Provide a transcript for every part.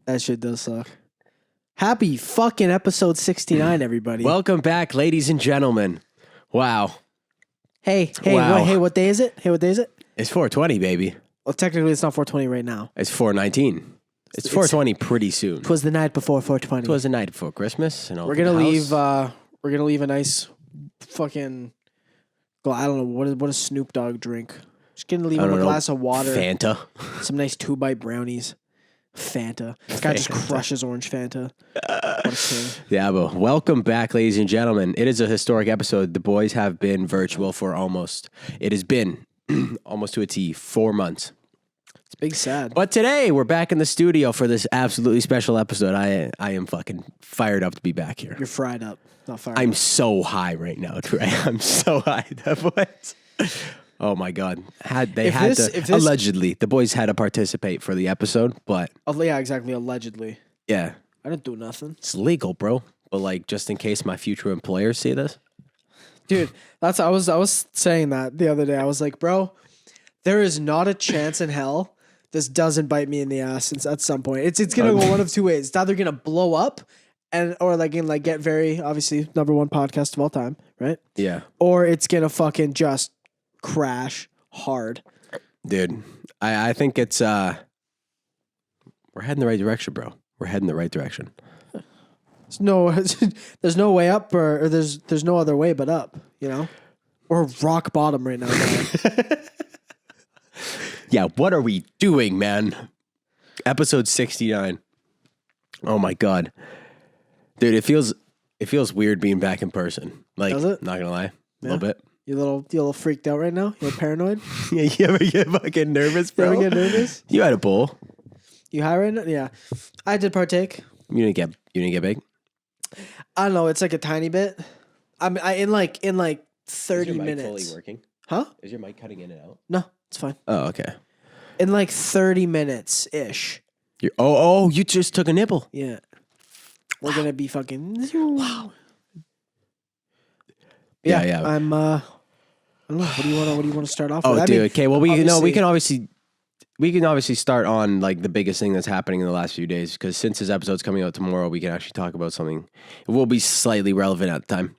That shit does suck. Happy fucking episode 69, everybody. Welcome back, ladies and gentlemen. Wow. Hey, Wow. what day is it? It's 420, baby. Well, technically, it's not 420 right now. It's 419. It's 420 pretty soon. Twas the night before 420. It was the night before Christmas. And We're gonna leave. We're gonna leave a nice fucking. I don't know what does Snoop Dogg drink. Just gonna leave him a glass of water, Fanta. some nice 2-bite brownies, Fanta. This guy just crushes orange Fanta. What a king. Yeah, but welcome back, ladies and gentlemen. It is a historic episode. The boys have been virtual for almost to a T, 4 months. It's big sad. But today we're back in the studio for this absolutely special episode. I am fucking fired up to be back here. You're fried up, not fired. I'm so high right now, Trey. I'm so high. The boys. Oh my God. Allegedly, the boys had to participate for the episode, but. Oh, yeah, exactly. Allegedly. Yeah. I didn't do nothing. It's legal, bro. But like, just in case my future employers see this. Dude, I was saying that the other day. I was like, bro, there is not a chance in hell this doesn't bite me in the ass at some point. It's gonna go one of two ways. It's either gonna blow up or get very, obviously, #1 podcast of all time, right? Yeah. Or it's gonna fucking just crash hard. Dude, I think it's we're heading the right direction, bro. We're heading the right direction. There's no way up or there's no other way but up, you know? We're rock bottom right now. Yeah, what are we doing, man? Episode 69. Oh my God. Dude, it feels weird being back in person. Like, does it? Not gonna lie. A little bit. You a little freaked out right now? You paranoid? Yeah, you ever get fucking nervous, bro? You ever get nervous? You had a bowl. You high right now? Yeah. I did partake. You didn't get big? I don't know, it's like a tiny bit. In like 30 Is your mic minutes. fully working? Huh? Is your mic cutting in and out? No, it's fine. Oh, okay. In like 30 minutes ish. You just took a nibble. Yeah. We're gonna be fucking wow. Yeah. I'm I don't know. What do you want to start off with? Oh, dude. Okay. Well, we can obviously start on like the biggest thing that's happening in the last few days, because since this episode's coming out tomorrow, we can actually talk about something. It will be slightly relevant at the time.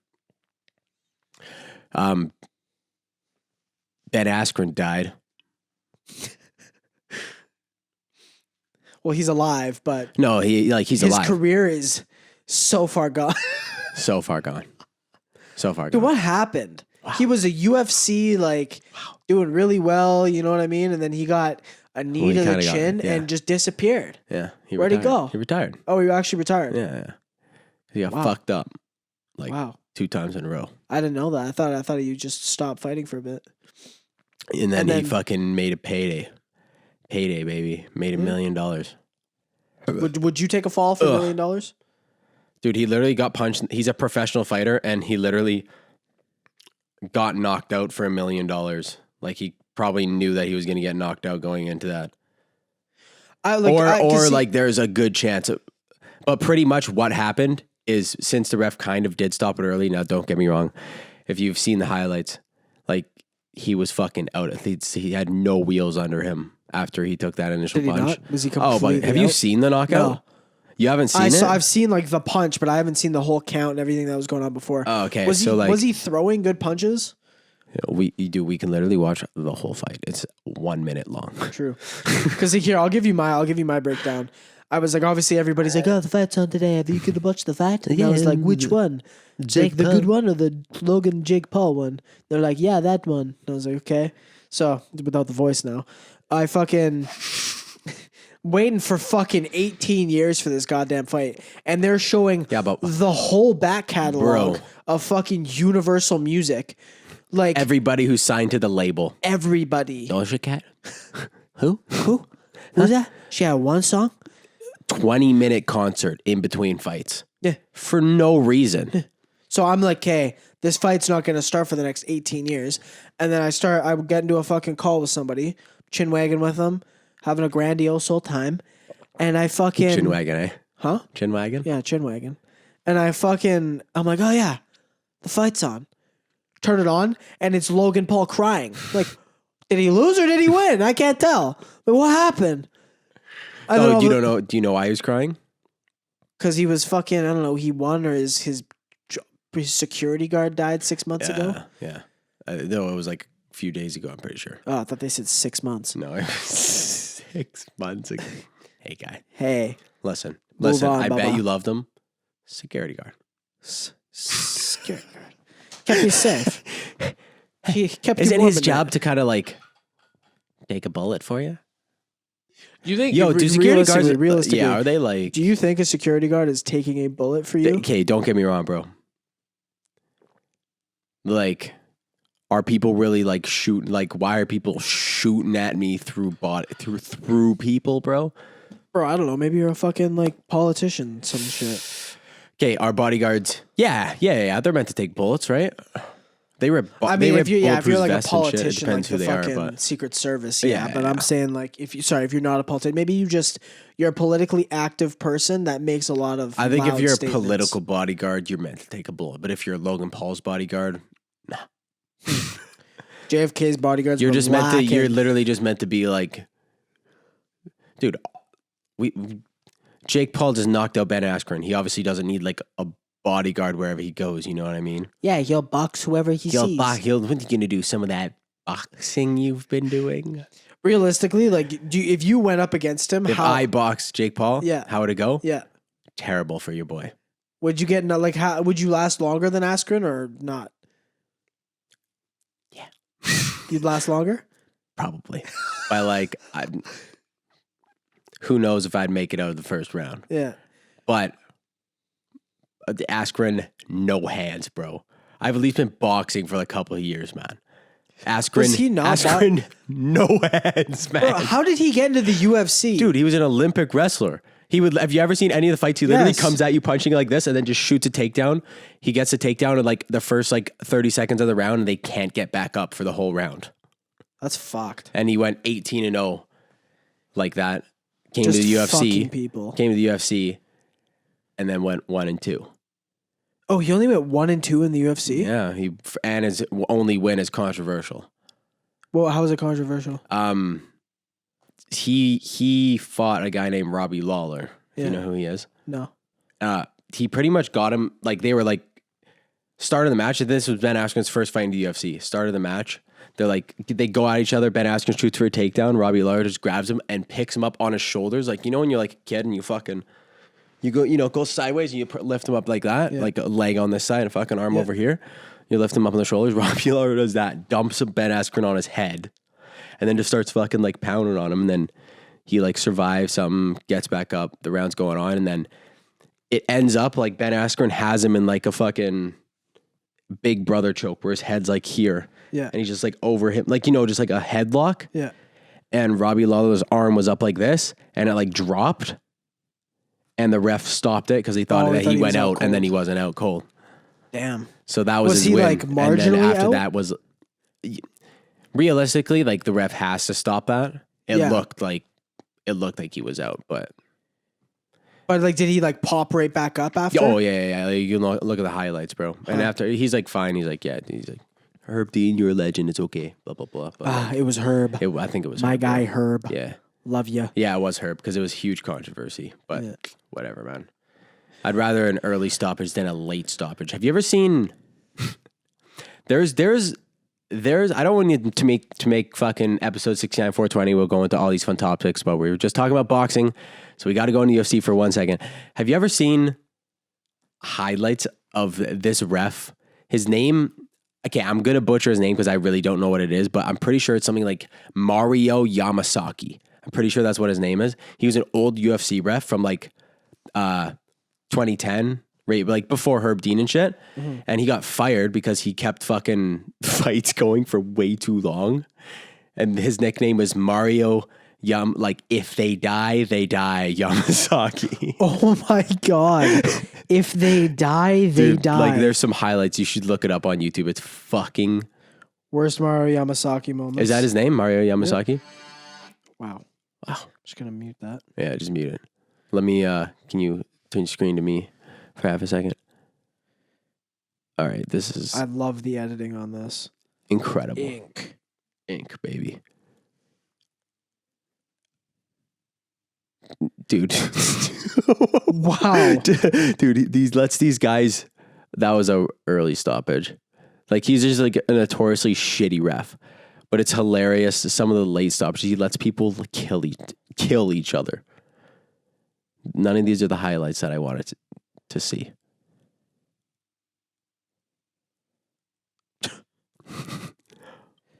Ben Askren died. Well, he's alive, but No, he's alive. His career is so far gone. So far gone. Dude, what happened? Wow. He was a UFC doing really well, you know what I mean? And then he got a knee to the chin and just disappeared. Yeah. Where'd he go? He retired. Oh, he actually retired. Yeah. He got fucked up 2 times in a row. I didn't know that. I thought you just stopped fighting for a bit. And then he fucking made a payday. Payday, baby. Made $1 million. Would you take a fall for $1 million? Dude, he literally got punched. He's a professional fighter, and he literally got knocked out for $1 million. Like, he probably knew that he was going to get knocked out going into that. There's a good chance. But pretty much what happened is, since the ref kind of did stop it early, now don't get me wrong, if you've seen the highlights, like, he was fucking out. He had no wheels under him after he took that initial punch. Not? Was he completely have you seen the knockout? No. You haven't seen it? I've seen the punch, but I haven't seen the whole count and everything that was going on before. Oh, okay. Was he throwing good punches? We can literally watch the whole fight. It's 1 minute long. True. Because here, I'll give you my breakdown. I was like, obviously everybody's like, oh, the fight's on today. Have you could watch the fight? And I was like, which one? The good one or the Logan Jake Paul one? They're like, yeah, that one. And I was like, okay. So without the voice now, I fucking waiting for fucking 18 years for this goddamn fight, and they're showing the whole back catalog of fucking Universal Music. Like everybody who's signed to the label. Everybody. Doja Cat? Who? Who's that? She had one song? 20-minute concert in between fights. Yeah. For no reason. So I'm like, okay, this fight's not going to start for the next 18 years. And then I would get into a fucking call with somebody, chinwagging with them, having a grandiose old time. And I fucking... Chinwagging, eh? Huh? Chinwagging? Yeah, chinwagging. And I'm like, oh yeah, the fight's on. Turn it on, and it's Logan Paul crying. Like, did he lose or did he win? I can't tell. But what happened? Oh, you don't know? Do you know why he was crying? Because he was fucking, I don't know, he won or his security guard died 6 months ago? Yeah. No, it was like a few days ago, I'm pretty sure. Oh, I thought they said 6 months. No, it was 6 months ago. Hey, guy. Hey. Listen, on, I bet Bubba. you loved him. Security guard. Security guard. Kept you safe. He kept Isn't you warm his at job night. to kind of like take a bullet for you? Do you think, Yo, do security guards, realistically, yeah, are they like... do you think a security guard is taking a bullet for you? Okay, don't get me wrong, bro. Like, are people really like shooting? Like, why are people shooting at me through people, bro? Bro, I don't know. Maybe you're a fucking like politician, some shit. Okay, our bodyguards. Yeah. They're meant to take bullets, right? They were. I mean, if you're like a it politician, depends like who the they are. fucking But Secret Service, Yeah, But yeah. I'm saying like if you're not a politician, maybe you're a politically active person that makes a lot of. I think if loud you're statements. a political bodyguard, you're meant to take a bullet. But if you're Logan Paul's bodyguard, JFK's bodyguards, you're were just meant to. You're lacking. literally just meant to be like, dude. Jake Paul just knocked out Ben Askren. He obviously doesn't need like a bodyguard wherever he goes. You know what I mean? Yeah, he'll box whoever he sees. What are you gonna do? Some of that boxing you've been doing? Realistically, like, if you went up against him, If I boxed Jake Paul, Yeah. how would it go? yeah, Terrible for your boy. would you get like how would you last longer than Askren or not? Yeah. You'd last longer. Probably. By like, who knows if I'd make it out of the first round. Yeah. But Askren, no hands, bro. I've at least been boxing for like a couple of years, man. Was he not Askren, no hands, man. Bro, how did he get into the UFC? Dude, he was an Olympic wrestler. Have you ever seen any of the fights? He literally Yes. comes at you punching like this and then just shoots a takedown. He gets a takedown in like the first like 30 seconds of the round and they can't get back up for the whole round. That's fucked. And he went 18-0 like that. Came Just to the fucking UFC. people. Came to the UFC and then went 1-2. Oh, he only went 1-2 in the UFC. Yeah, and his only win is controversial. Well, how was it controversial? He fought a guy named Robbie Lawler. Yeah. You know who he is? No. He pretty much got him, like they were like, started the match. This was Ben Askren's first fight in the UFC. Started the match. They're like, they go at each other. Ben Askren shoots for a takedown. Robbie Lawler just grabs him and picks him up on his shoulders. Like, you know when you're like a kid and you go sideways and you lift him up like that, like a leg on this side and a fucking arm over here. You lift him up on the shoulders. Robbie Lawler does that, dumps Ben Askren on his head, and then just starts fucking like pounding on him. And then he like survives something, gets back up. The round's going on, and then it ends up like Ben Askren has him in like a fucking Big Brother choke where his head's like here. Yeah. And he's just like over him, like, just like a headlock. Yeah. And Robbie Lawler's arm was up like this and it like dropped. And the ref stopped it because he thought that he went out and then he wasn't out cold. Damn. So that was his he win. like And then marginally after out? that was realistically, like the ref has to stop that. It looked like he was out, but like, did he like pop right back up after? oh yeah. Like, you can look at the highlights, bro. And after he's like fine. He's like, yeah. He's like, Herb Dean, you're a legend. It's okay. Blah blah blah. But It was Herb. I think it was My Herb, guy bro. Herb. Yeah. Love you. Yeah, it was Herb because it was huge controversy. But whatever, man. I'd rather an early stoppage than a late stoppage. Have you ever seen? There's. I don't want you to make fucking episode 69 420. We'll go into all these fun topics, but we were just talking about boxing, so we got to go into UFC for 1 second. Have you ever seen highlights of this ref? His name. Okay, I'm gonna butcher his name because I really don't know what it is, but I'm pretty sure it's something like Mario Yamasaki. I'm pretty sure that's what his name is. He was an old UFC ref from like 2010, right? Like before Herb Dean and shit. Mm-hmm. And he got fired because he kept fucking fights going for way too long. And his nickname was Mario like if they die, Yamasaki. Oh my God. If they die, they Dude, die. like there's some highlights. You should look it up on YouTube. It's fucking. Worst Mario Yamasaki moments. Is that his name? Mario Yamasaki? Wow. Just gonna mute that. Yeah, just mute it. Let me, can you turn your screen to me for half a second? All right, this is I love the editing on this. incredible. Ink, Ink, baby. dude. Wow. Dude, these guys, that was a early stoppage. Like, he's just like a notoriously shitty ref, but it's hilarious. Some of the late stoppages, he lets people kill each other. None of these are the highlights that I wanted to see.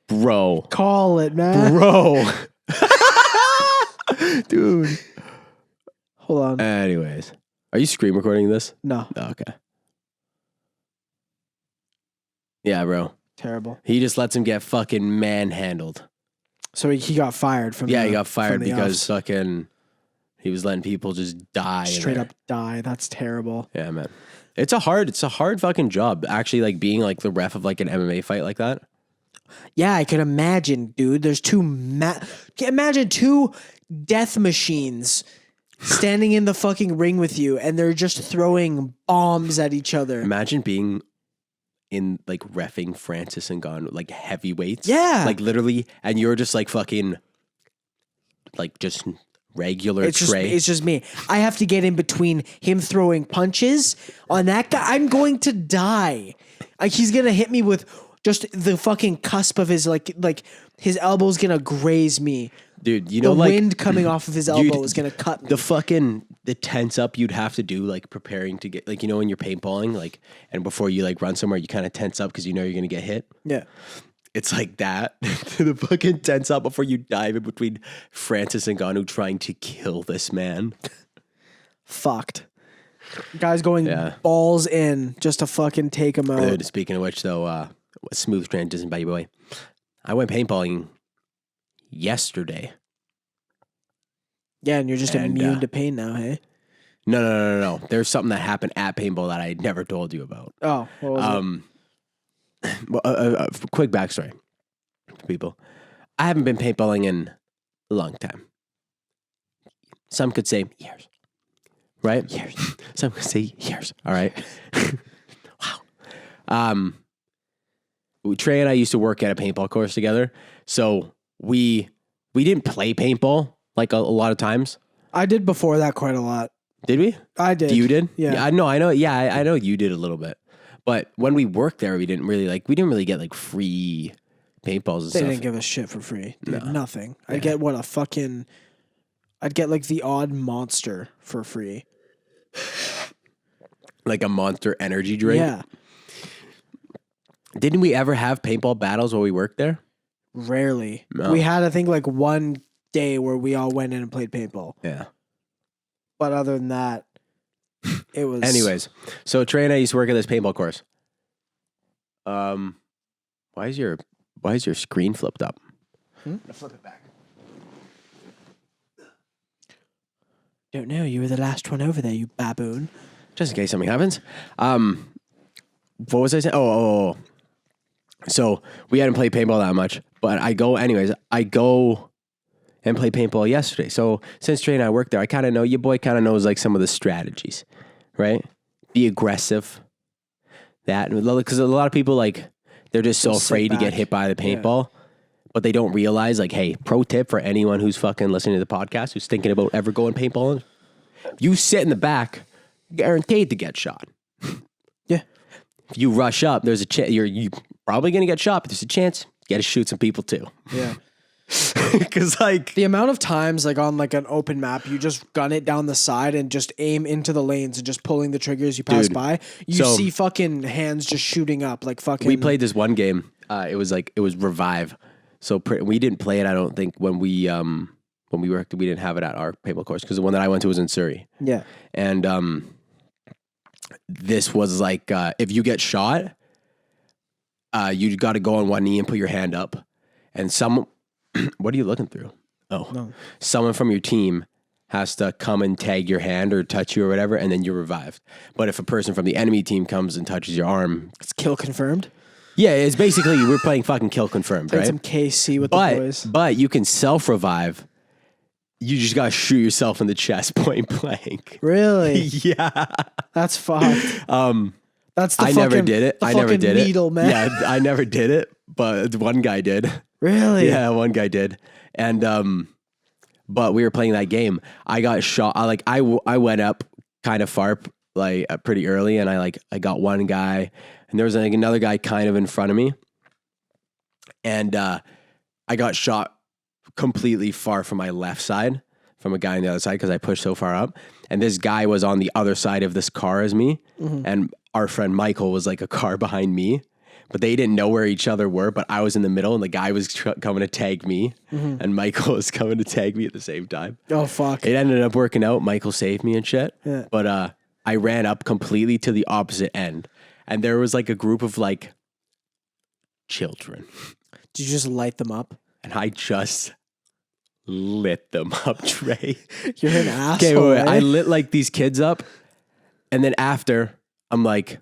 Bro. Call it, man. Bro. Dude. Hold on. Anyways. Are you screen recording this? No. Oh, okay. Yeah, bro. Terrible. He just lets him get fucking manhandled. So he got fired from He the, got fired from the because offs. fucking he was letting people just die. Straight up die. That's terrible. Yeah, man. It's a hard fucking job. Actually, like being like the ref of like an MMA fight like that. Yeah, I could imagine, dude. There's imagine two death machines standing in the fucking ring with you, and they're just throwing bombs at each other. Imagine being in like reffing Francis and Ngannou, like heavyweights. Yeah. Like literally, and you're just like fucking like just regular Trey. It's just me. I have to get in between him throwing punches on that guy. I'm going to die. Like, he's gonna hit me with just the fucking cusp of his like his elbow's gonna graze me. Dude, you know, the like wind coming off of his elbow is gonna cut me. The tense up you'd have to do, like preparing to get, like, you know, when you're paintballing, like, and before you like run somewhere, you kind of tense up because you know you're gonna get hit. Yeah. It's like that. The fucking tense up before you dive in between Francis and Ngannou trying to kill this man. Fucked. Guys going balls in just to fucking take him out. Dude, speaking of which, though, smooth transition by your boy. I went paintballing yesterday. Yeah, and you're just immune to pain now, hey? No. There's something that happened at paintball that I never told you about. Oh, what was it? Well, quick backstory to people. I haven't been paintballing in a long time. Some could say years, right? Years. Some could say years. All right. Wow. Trey and I used to work at a paintball course together, so we didn't play paintball like a lot of times. I did before that quite a lot. Did we? I did. You did? Yeah. I know. Yeah, I know you did a little bit. But when we worked there, we didn't really get like free paintballs and They stuff. didn't give a shit for free. Dude, No. nothing. Yeah. I'd get like the odd monster for free. Like a Monster energy drink? Yeah. Didn't we ever have paintball battles while we worked there? Rarely. No. We had, I think, like one day where we all went in and played paintball. Yeah. But other than that, it was... Anyways, so Trey and I used to work at this paintball course. Why is your screen flipped up? Flip it back. Don't know. You were the last one over there, you baboon. Just in case something happens. What was I saying? Oh. So we hadn't played paintball that much, but I go and play paintball yesterday. So since Trey and I work there, I kind of know, your boy kind of knows like some of the strategies, right? Be aggressive. That, because a lot of people, like, they're just so afraid to get hit by the paintball, but they don't realize, like, hey, pro tip for anyone who's fucking listening to the podcast, who's thinking about ever going paintballing, you sit in the back, guaranteed to get shot. Yeah. If you rush up, there's a chance, you're probably going to get shot, but there's a chance you got to shoot some people too. Yeah. Because, like, the amount of times, like, on like an open map, you just gun it down the side and just aim into the lanes and just pulling the triggers you pass by. You see fucking hands just shooting up, like fucking. We played this one game. It was Revive. So we didn't play it. I don't think when we worked, we didn't have it at our paintball course because the one that I went to was in Surrey. Yeah. And this was like if you get shot, you got to go on one knee and put your hand up, and what are you looking through? Oh, no. Someone from your team has to come and tag your hand or touch you or whatever, and then you're revived. But if a person from the enemy team comes and touches your arm, it's kill confirmed. Yeah, it's basically we're playing fucking kill confirmed, Played right? some KC with the boys. But you can self revive. You just gotta shoot yourself in the chest point blank. Really? Yeah. That's fucked. That's the I never did it. I never did needle, it. Man. Yeah, I never did it, but one guy did. Really? Yeah, one guy did. And But we were playing that game. I got shot. I went up kind of far, like pretty early, and I got one guy, and there was like another guy kind of in front of me, and I got shot completely far from my left side from a guy on the other side because I pushed so far up, and this guy was on the other side of this car as me, and our friend Michael was like a car behind me. But they didn't know where each other were, but I was in the middle, and the guy was coming to tag me, and Michael was coming to tag me at the same time. Oh, fuck. It ended up working out. Michael saved me and shit. Yeah. But I ran up completely to the opposite end, and there was like a group of like children. Did you just light them up? And I just lit them up, Trey. You're an asshole. Okay, wait. Eh? I lit like these kids up, and then after, I'm like,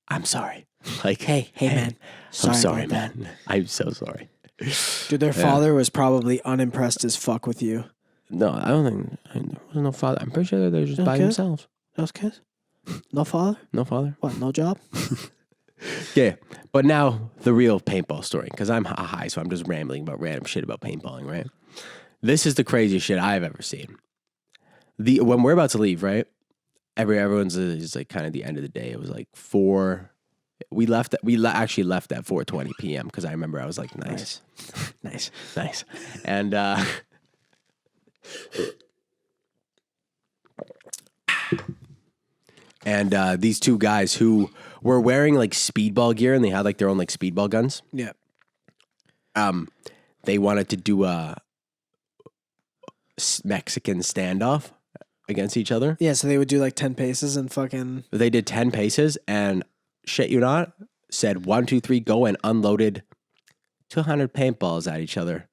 I'm sorry. Like, hey, man. I'm sorry, about that. man. I'm so sorry. Dude, their father was probably unimpressed as fuck with you. No, I don't think there was no father. I'm pretty sure they're just by Okay. themselves. Those kids? No father? No father. What, no job? Yeah, but now the real paintball story, because I'm high, so I'm just rambling about random shit about paintballing, right? This is the craziest shit I've ever seen. When we're about to leave, right? Everyone's is like kind of the end of the day. It was like 4. We actually left at 4:20 p.m. because I remember I was like, nice. And these two guys who were wearing like speedball gear, and they had like their own like speedball guns. Yeah. They wanted to do a Mexican standoff against each other. Yeah, so they would do like 10 paces and fucking... They did 10 paces and shit you not, said 1, 2, 3, go, and unloaded 200 paintballs at each other.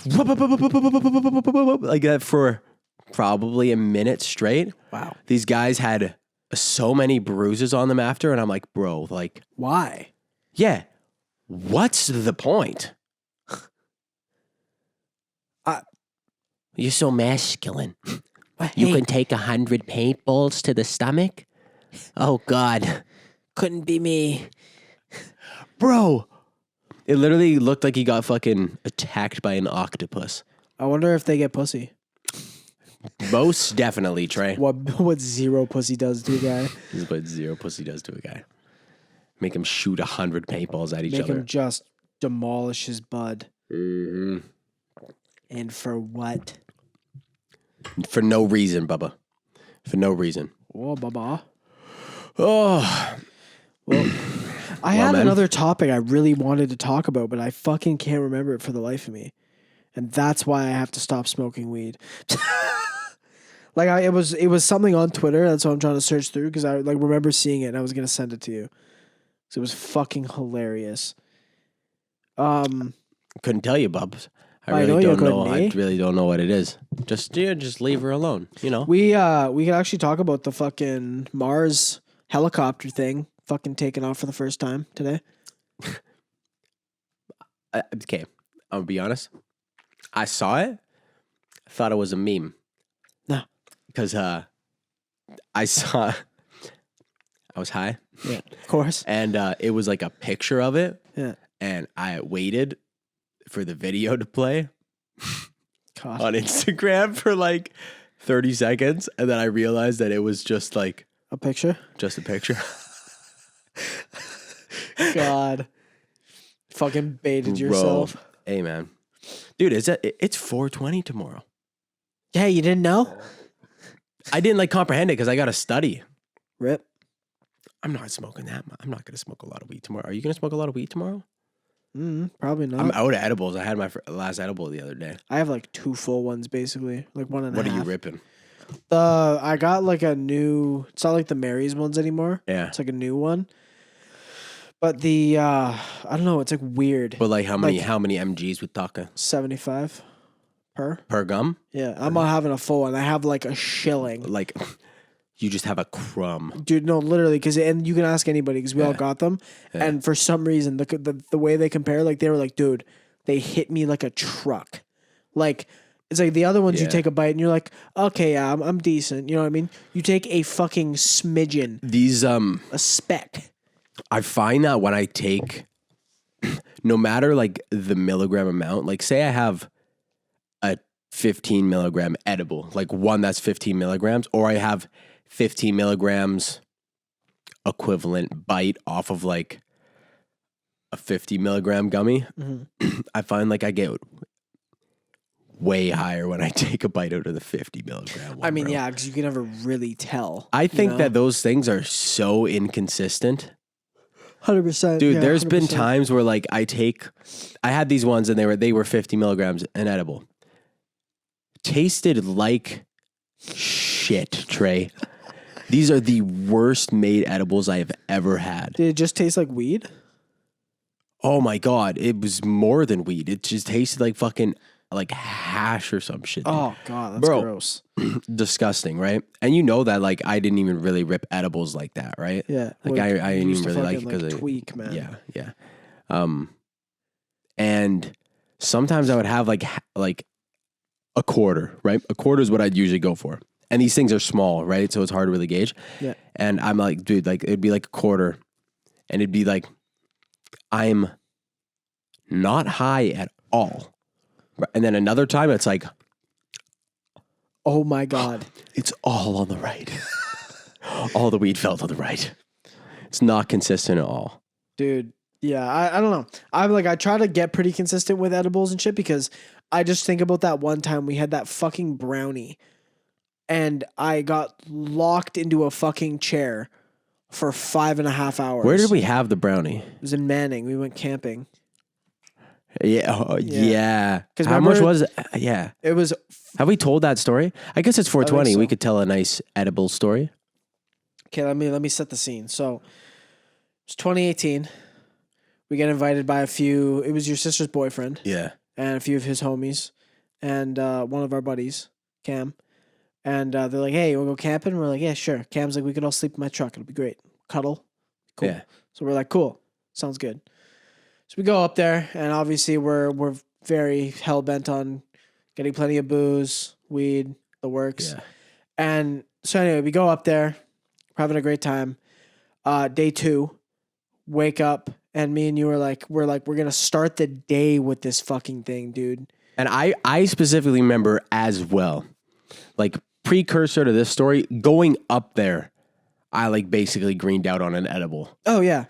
Like that for probably a minute straight. Wow. These guys had so many bruises on them after, and I'm like, bro, like... Why? Yeah. What's the point? You're so masculine. You can take 100 paintballs to the stomach? Oh, God. Couldn't be me. Bro. It literally looked like he got fucking attacked by an octopus. I wonder if they get pussy. Most definitely, Trey. What zero pussy does to a guy. This is what zero pussy does to a guy. Make him shoot 100 paintballs at each Make other. him just demolish his bud. Mm-hmm. And for what? For no reason, Bubba. For no reason. Oh, baba. Oh. Well, I had man. another topic I really wanted to talk about, but I fucking can't remember it for the life of me. And that's why I have to stop smoking weed. It was something on Twitter. That's what I'm trying to search through because I remember seeing it and I was gonna send it to you. So it was fucking hilarious. Couldn't tell you, Bubs. I know you couldn't, eh? I really don't know what it is. Just leave her alone. You know. We could actually talk about the fucking Mars helicopter thing fucking taking off for the first time today. Okay, I'm gonna be honest. I saw it. I thought it was a meme. No, because I was high. Yeah, of course. And it was like a picture of it. Yeah. And I waited for the video to play God. on Instagram for like 30 seconds. And then I realized that it was just like A picture? just a picture. God. Fucking baited Bro. yourself. Hey, man. Dude, it's 4:20 tomorrow. Yeah, you didn't know? I didn't like comprehend it because I got to study. Rip. I'm not smoking that. I'm not going to smoke a lot of weed tomorrow. Are you going to smoke a lot of weed tomorrow? Probably not. I'm out of edibles. I had my last edible the other day. I have like 2 full ones basically. Like 1.5. What are you ripping? I got like a new, it's not like the Mary's ones anymore. Yeah. It's like a new one. But the I don't know, it's like weird. But like how many mgs we talking? 75 per gum? Yeah, I'm not having a full one. I have like a shilling. Like you just have a crumb. Dude, no, literally, and you can ask anybody because we all got them. Yeah. And for some reason, the way they compare, like they were like, dude, they hit me like a truck. Like it's like the other ones, you take a bite and you're like, okay, yeah, I'm decent. You know what I mean? You take a fucking smidgen. These a speck. I find that when I take, no matter like the milligram amount, like say I have 15 milligram edible, like one that's 15 milligrams, or I have 15 milligrams equivalent bite off of like a 50 milligram gummy. I find like I get way higher when I take a bite out of the 50 milligram one, I mean, bro. yeah, because you can never really tell. I think that those things are so inconsistent. 100%. Dude, yeah, there's been 100%. times where like I had these ones and they were 50 milligrams an edible. Tasted like shit, Trey. These are the worst made edibles I have ever had. Did it just taste like weed? Oh my God. It was more than weed. It just tasted like fucking like hash or some shit. Dude. Oh God, that's gross. Disgusting, right? And you know that like I didn't even really rip edibles like that, right? Yeah. Like I didn't even really like it because tweak, man. Yeah. And sometimes I would have like a quarter, right? A quarter is what I'd usually go for. And these things are small, right? So it's hard to really gauge. Yeah. And I'm like, dude, like it'd be like a quarter. And it'd be like, I'm not high at all. And then another time it's like, oh my God. It's all on the right. All the weed felt on the right. It's not consistent at all. Dude. Yeah. I don't know. I try to get pretty consistent with edibles and shit because I just think about that one time we had that fucking brownie and I got locked into a fucking chair for 5.5 hours. Where did we have the brownie? It was in Manning. We went camping. Yeah. Yeah. Because how much was it? Yeah. It was. Have we told that story? I guess it's 420. so. We could tell a nice edible story. Okay, let me set the scene. So it's 2018. We get invited by a few. It was your sister's boyfriend. Yeah. And a few of his homies, and one of our buddies, Cam. And they're like, "Hey, you want to go camping?" And we're like, "Yeah, sure." Cam's like, "We could all sleep in my truck. It'll be great. Cuddle, cool." Yeah. So we're like, "Cool, sounds good." So we go up there, and obviously we're very hell bent on getting plenty of booze, weed, the works. Yeah. And so anyway, we go up there, we're having a great time. Day 2, wake up, and me and you we're gonna start the day with this fucking thing, dude. And I specifically remember as well, like precursor to this story, going up there, I like basically greened out on an edible. Oh yeah.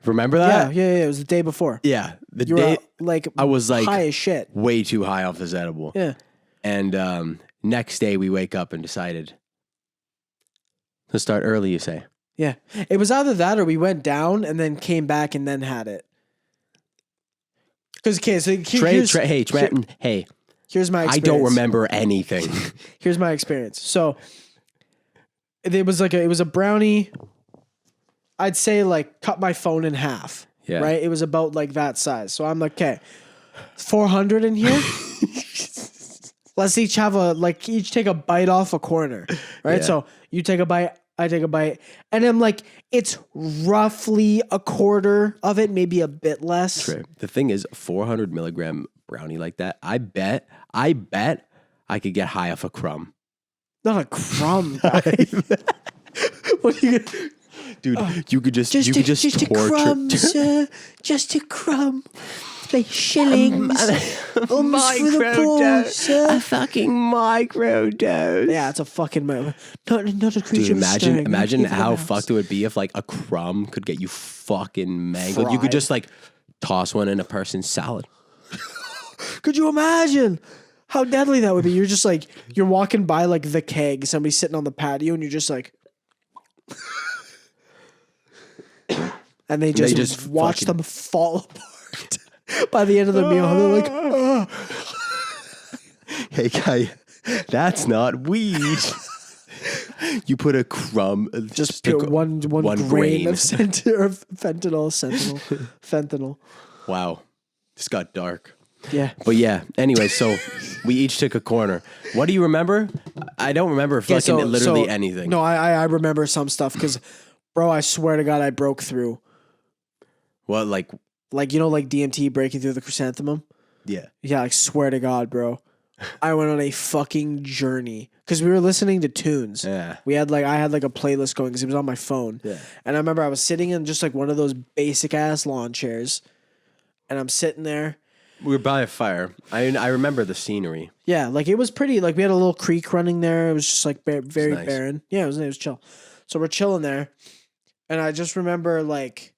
Remember that? Yeah. It was the day before. Yeah. The You day were like I was like high as shit. way too high off this edible. Yeah. And next day we wake up and decided to start early, you say? Yeah. It was either that or we went down and then came back and then had it. Because okay, so hey. Here's my experience. I don't remember anything. Here's my experience. So it was a brownie. I'd say like cut my phone in half. Yeah. Right? It was about like that size. So I'm like, okay, 400 in here. Let's each take a bite off a corner. Right? Yeah. So you take a bite, I take a bite. And I'm like, it's roughly a quarter of it, maybe a bit less. True. The thing is, 400 milligram brownie like that, I bet I could get high off a crumb. Not a crumb, guy. What are you gonna... Dude, you could just just torture. a crumb, sir. Just a crumb. Like shillings. For the poor, sir. A fucking micro dose. Yeah, it's a fucking not a creature. Dude, imagine stirring, how fucked it would be if like a crumb could get you fucking mangled. You could Fried. just like toss one in a person's salad. Could you imagine how deadly that would be? You're just like you're walking by like the keg, somebody's sitting on the patio, and you're just like. And they just watch them fall apart. By the end of the meal, they're like, oh. Hey, guy, that's not weed. You put a crumb, just put one grain of fentanyl. Wow, this got dark. Yeah. But yeah, anyway, so we each took a corner. What do you remember? I don't remember literally anything. No, I remember some stuff because, bro, I swear to God, I broke through. What, like DMT breaking through the chrysanthemum? Yeah. Yeah, I swear to God, bro. I went on a fucking journey because we were listening to tunes. Yeah. I had like a playlist going because it was on my phone. Yeah. And I remember I was sitting in just like one of those basic ass lawn chairs, and I'm sitting there, We were by a fire. I remember the scenery. Yeah, like it was pretty. Like we had a little creek running there. It was just like very nice. barren. Yeah, it was chill. So we're chilling there, and I just remember like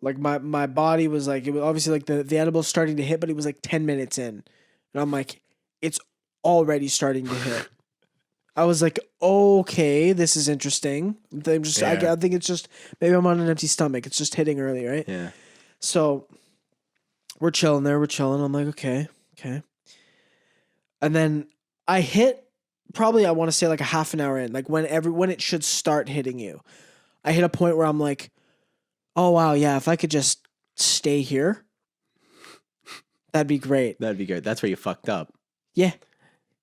my body was like, it was obviously like the edible starting to hit, but it was like 10 minutes in, and I'm like, it's already starting to hit. I was like, okay, this is interesting. I think it's just maybe I'm on an empty stomach. It's just hitting early, right? Yeah. So we're chilling there. We're chilling. I'm like, okay. And then I hit probably, I want to say like a half an hour in, like when it should start hitting you. I hit a point where I'm like, oh wow, yeah, if I could just stay here, that'd be great. That'd be good. That's where you fucked up. Yeah.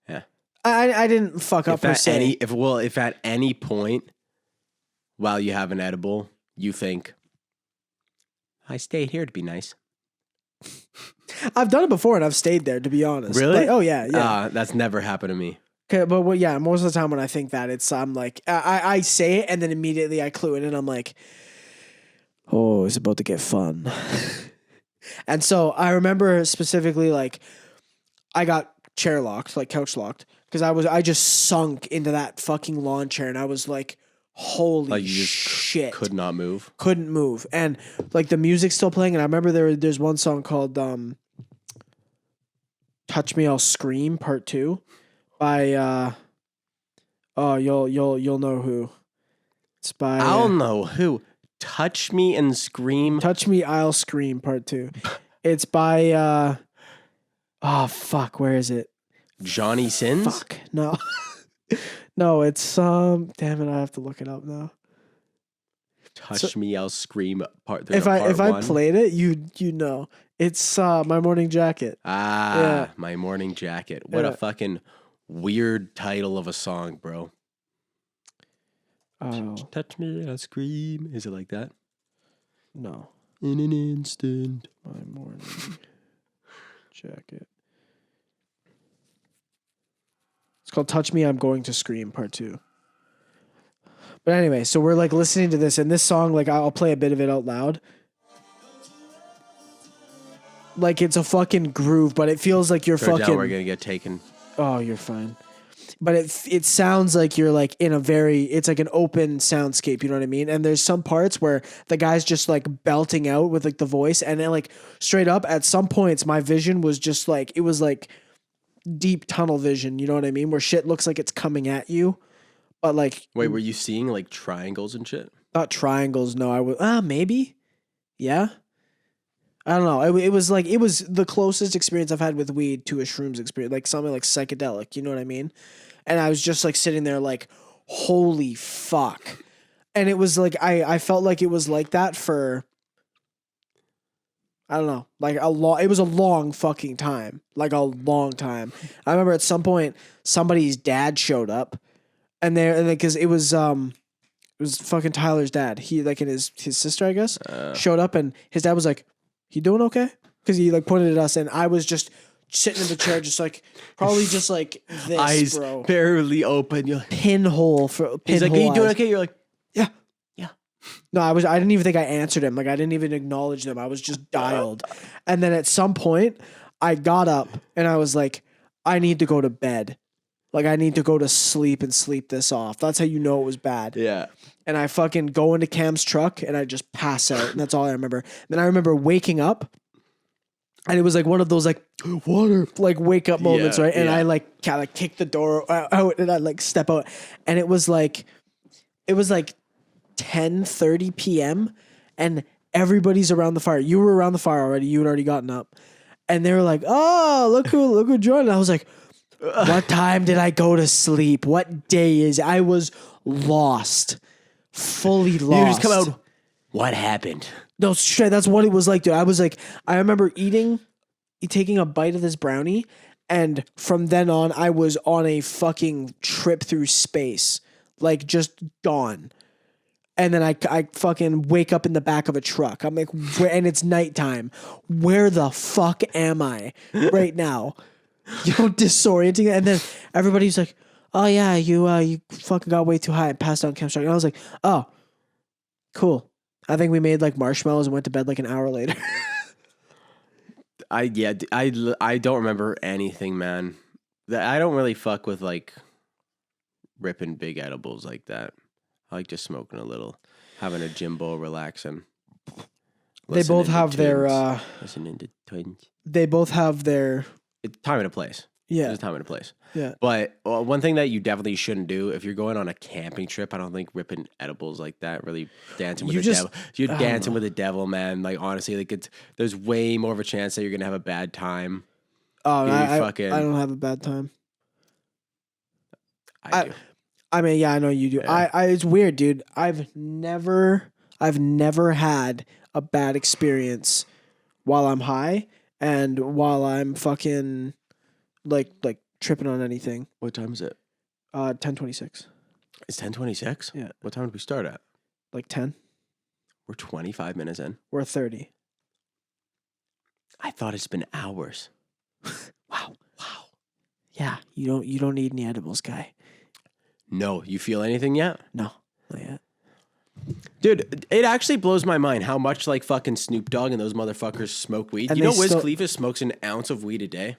Yeah. I didn't fuck up per se. If at any point while you have an edible, you think, I stayed here to be nice. I've done it before and I've stayed there, to be honest. Really? Like, oh yeah. That's never happened to me. Okay, but most of the time when I think that, I'm like, I say it and then immediately I clue in and I'm like, oh, it's about to get fun. And so I remember specifically, like, I got chair locked, like couch locked, because I just sunk into that fucking lawn chair and I was like, holy shit. Could not move. Couldn't move. And like the music's still playing. And I remember there's one song called Touch Me I'll Scream Part 2 by you'll know who. It's by I'll know who. Touch Me and Scream. Touch Me I'll Scream Part 2. It's by oh fuck, where is it? Johnny Sins? Fuck. No. No, it's damn it, I have to look it up now. Touch Me I'll Scream Part If I played it, you know. It's My Morning Jacket. My Morning Jacket. What a fucking weird title of a song, bro. Oh. Touch Me I'll Scream. Is it like that? No. In an instant. My Morning Jacket. It's called Touch Me, I'm Going to Scream Part 2. But anyway, so we're like listening to this, and this song, like I'll play a bit of it out loud. Like it's a fucking groove, but it feels like you're fucking. We're gonna get taken. Oh, you're fine. But it sounds like you're like in it's like an open soundscape, you know what I mean? And there's some parts where the guy's just like belting out with like the voice, and then like straight up at some points my vision was just like, it was like deep tunnel vision, you know what I mean? Where shit looks like it's coming at you. But like, wait, were you seeing like triangles and shit? Not triangles, no. I would maybe, yeah. I don't know. It was the closest experience I've had with weed to a shrooms experience, like something like psychedelic. You know what I mean? And I was just like sitting there, like, holy fuck. And it was like I felt like it was like that for, I don't know, like it was a long fucking time, like a long time. I remember at some point somebody's dad showed up. And because it was fucking Tyler's dad. He like, and his sister, I guess, showed up, and his dad was like, "You doing okay?" Because he like pointed at us, and I was just sitting in the chair, just like probably just like this, eyes bro, barely open. You're like, pinhole for. He's like, "Are you doing okay?" You're like, "Yeah." No, I didn't even think I answered him. Like I didn't even acknowledge them. I was just dialed, and then at some point, I got up and I was like, "I need to go to bed." Like, I need to go to sleep and sleep this off. That's how you know it was bad. Yeah. And I fucking go into Cam's truck and I just pass out. And that's all I remember. Then I remember waking up and it was like one of those like water, like wake up moments, right? And I like kind of kick the door out and I like step out. And it was like 10:30 p.m. and everybody's around the fire. You were around the fire already. You had already gotten up. And they were like, oh, look who joined. And I was like, what time did I go to sleep? What day is it? I was lost. Fully lost. You just come out, what happened? No, straight. That's what it was like, dude. I was like, I remember taking a bite of this brownie, and from then on, I was on a fucking trip through space. Like, just gone. And then I fucking wake up in the back of a truck. I'm like, and it's nighttime. Where the fuck am I right now? You know, disorienting. And then everybody's like, oh yeah, you fucking got way too high and passed out on Cam's truck. And I was like, oh, cool. I think we made like marshmallows and went to bed like an hour later. I don't remember anything, man. I don't really fuck with like ripping big edibles like that. I like just smoking a little, having a Jimbo, relaxing. They both have their listening to twins. They both have their Time and a place. Yeah. There's a time and a place. Yeah. But one thing that you definitely shouldn't do if you're going on a camping trip, I don't think ripping edibles like that, really dancing with the devil. You're dancing with the devil, man. Like, honestly, like there's way more of a chance that you're going to have a bad time. Oh, I don't have a bad time. I do. I mean, yeah, I know you do. Yeah. It's weird, dude. I've never had a bad experience while I'm high and while I'm fucking like tripping on anything. What time is it? 10:26. It's 10:26? Yeah. What time did we start at? Like 10. We're 25 minutes in. We're 30. I thought it's been hours. Wow. Yeah, you don't need any edibles, guy. No, you feel anything yet? No, not yet. Dude, it actually blows my mind how much like fucking Snoop Dogg and those motherfuckers smoke weed. And you know Wiz Khalifa smokes an ounce of weed a day?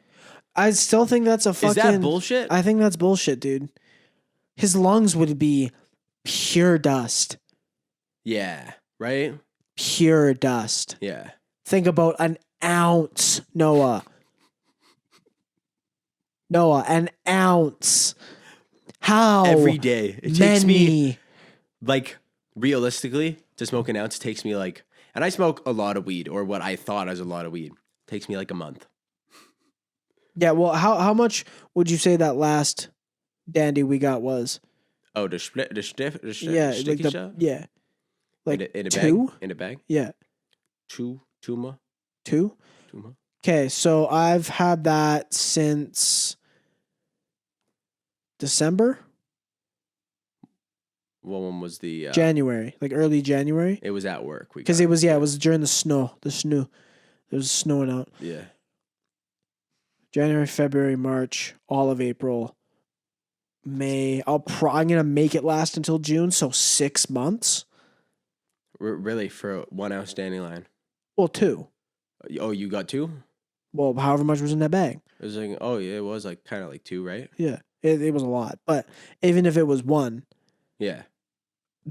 I still think that's a fucking... Is that bullshit? I think that's bullshit, dude. His lungs would be pure dust. Yeah, right? Pure dust. Yeah. Think about an ounce, Noah. An ounce. How? Every day. It takes me, like, realistically, to smoke an ounce takes me, like... And I smoke a lot of weed, or what I thought as a lot of weed. Takes me, like, a month. Yeah, well, how much would you say that last dandy we got was? Oh, the sticky shot? Yeah. Like in a two? Bag? In a bag? Yeah. Two? Okay, so I've had that since December? What one was the... January, like early January. It was at work. Because it was during the snow. There was snowing out. Yeah. January, February, March, all of April, May. I'm gonna make it last until June, so 6 months. Really, for a 1 ounce dandelion? Well, 2. Oh, you got 2? Well, however much was in that bag. It was like, oh yeah, it was like kind of like 2, right? Yeah, it was a lot, but even if it was 1, yeah,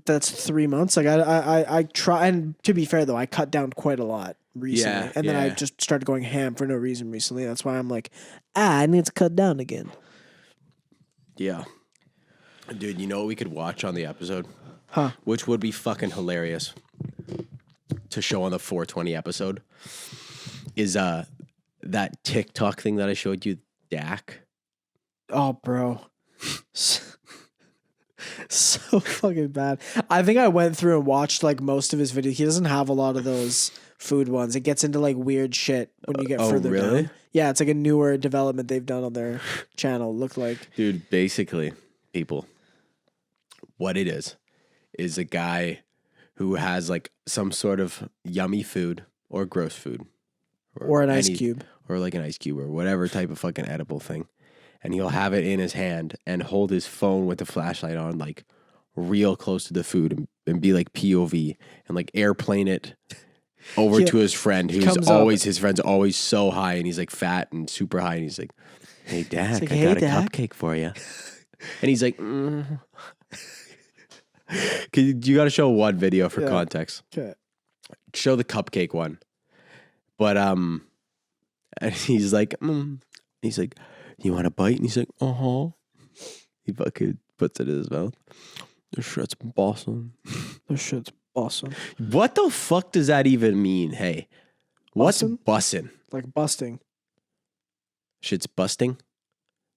that's 3 months. Like I try, and to be fair though, I cut down quite a lot recently, and then I just started going ham for no reason recently. That's why I'm like, I need to cut down again. Yeah, dude, you know what we could watch on the episode? Huh? Which would be fucking hilarious to show on the 420 episode is that TikTok thing that I showed you, Dak. Oh, bro. So fucking bad. I think I went through and watched like most of his videos. He doesn't have a lot of those food ones. It gets into like weird shit when you get further down. Yeah, it's like a newer development they've done on their channel. Look like, dude, basically, people, what it is a guy who has like some sort of yummy food or gross food. Or an ice cube. Or like an ice cube or whatever type of fucking edible thing. And he'll have it in his hand and hold his phone with the flashlight on like real close to the food and be like POV and like airplane it over to his friend who's always, his friend's always so high and he's like fat and super high and he's like, hey, Dak, like, I got a cupcake for you. And he's like, You got to show one video for context. Okay. Show the cupcake one. But and he's like, he's like, you want a bite? And he's like, He fucking puts it in his mouth. This shit's awesome. This shit's awesome. What the fuck does that even mean? Hey, what's bussin'? Like busting. Shit's busting?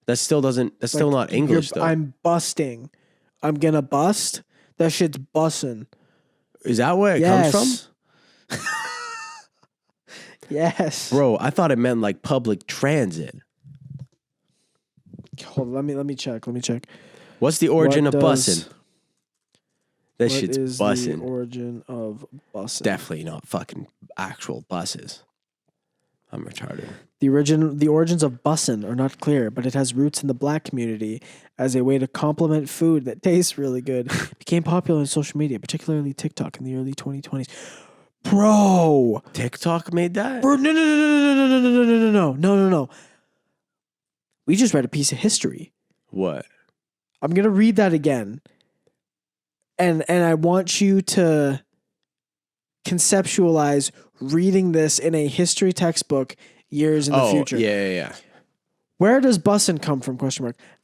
That still doesn't. That's like, still not English though. I'm busting. I'm gonna bust. That shit's bussin'. Is that where it comes from? Yes. Bro, I thought it meant like public transit. Hold on, let me check. What's the origin of bussin'? That shit's bussin'. What is the origin of bussin'? Definitely not fucking actual buses. I'm retarded. The origins of bussin' are not clear, but it has roots in the black community as a way to complement food that tastes really good. It became popular on social media, particularly TikTok in the early 2020s. Bro. TikTok made that? Bro, no. We just read a piece of history. What? I'm going to read that again. And I want you to conceptualize reading this in a history textbook years in the future. Yeah. Where does bussin come from?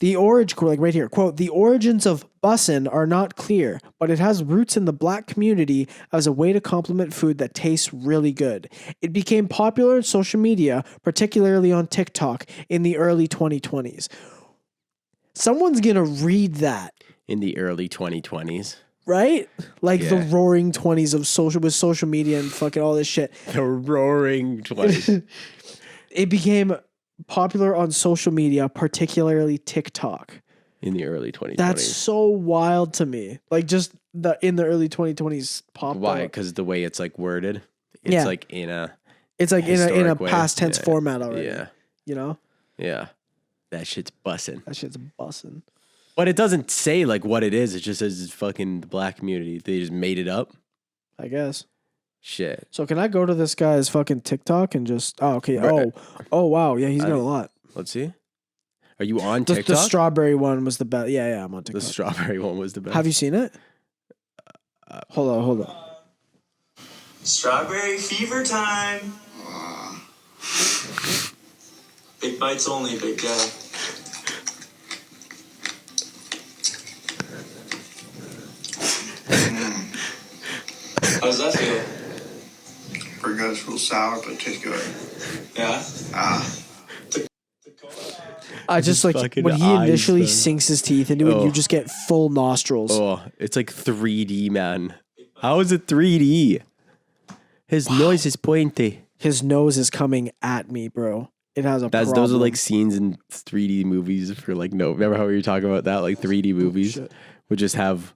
The origin, like right here, quote, the origins of bussin are not clear, but it has roots in the black community as a way to complement food that tastes really good. It became popular in social media, particularly on TikTok in the early 2020s. Someone's going to read that. In the early 2020s. Right? Like the roaring 20s of social media and fucking all this shit. The roaring 20s. It became popular on social media, particularly TikTok. In the early 2020s. That's so wild to me. Like just in the early 2020s pop. Why? Because the way it's like worded. It's like in a past tense format already. Yeah. You know? Yeah. That shit's bussin'. But it doesn't say like what it is. It just says it's fucking the black community. They just made it up. I guess. Shit. So can I go to this guy's fucking TikTok and just okay. Right. Oh wow. Yeah, he's got a lot. Let's see. Are you on TikTok? The strawberry one was the best. Yeah, I'm on TikTok. The strawberry one was the best. Have you seen it? Hold on. Strawberry fever time. Big bites only, big guy. How's that feel? Pretty good. It's real sour, but it tastes good. Yeah? I just like fucking when he eyes, initially man. sinks his teeth into it, you just get full nostrils. Oh, it's like 3D, man. How is it 3D? His nose is pointy. His nose is coming at me, bro. It has a problem. Those are like scenes in 3D movies for like remember how we were talking about that? Like 3D movies would just have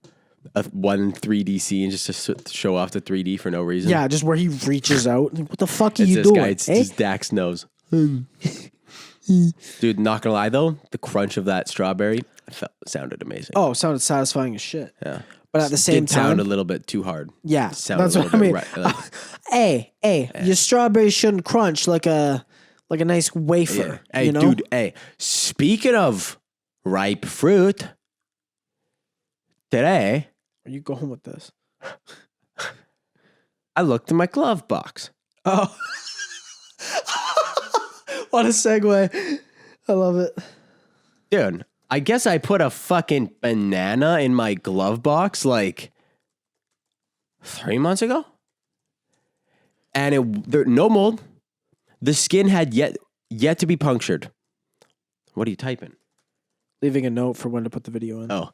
one 3D scene just to show off the 3D for no reason. Yeah, just where he reaches out. Like, what the fuck are It's you this doing? guy, it's just Dak's nose. Dude, not gonna lie though, the crunch of that strawberry sounded amazing. Oh, sounded satisfying as shit. Yeah. But at the same Did sound time, a little bit too hard. yeah, Sounded that's a what I little mean. bit right, like- Hey, your strawberry shouldn't crunch like a nice wafer. Yeah. Hey, you know? dude, hey, speaking of ripe fruit, today Where you going with this? I looked in my glove box. Oh, what a segue! I love it. Dude, I guess I put a fucking banana in my glove box like 3 months ago. And there no mold. The skin had yet to be punctured. What are you typing? Leaving a note for when to put the video in. Oh.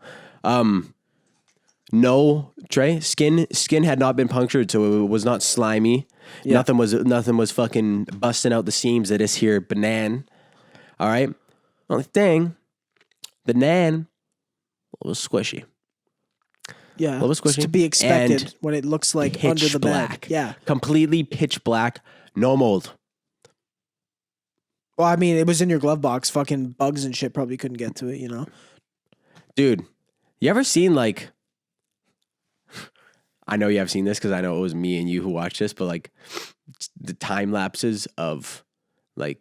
No, Trey, skin had not been punctured, so it was not slimy. Yeah. Nothing was fucking busting out the seams of this here banana. All right? Only thing, the nan was squishy. Yeah, little squishy. it's to be expected And when it looks like Pitch under the black. bag. Yeah. Completely pitch black, no mold. Well, I mean, it was in your glove box. Fucking bugs and shit probably couldn't get to it, you know? Dude, you ever seen like, I know you have seen this because I know it was me and you who watched this, but like the time lapses of like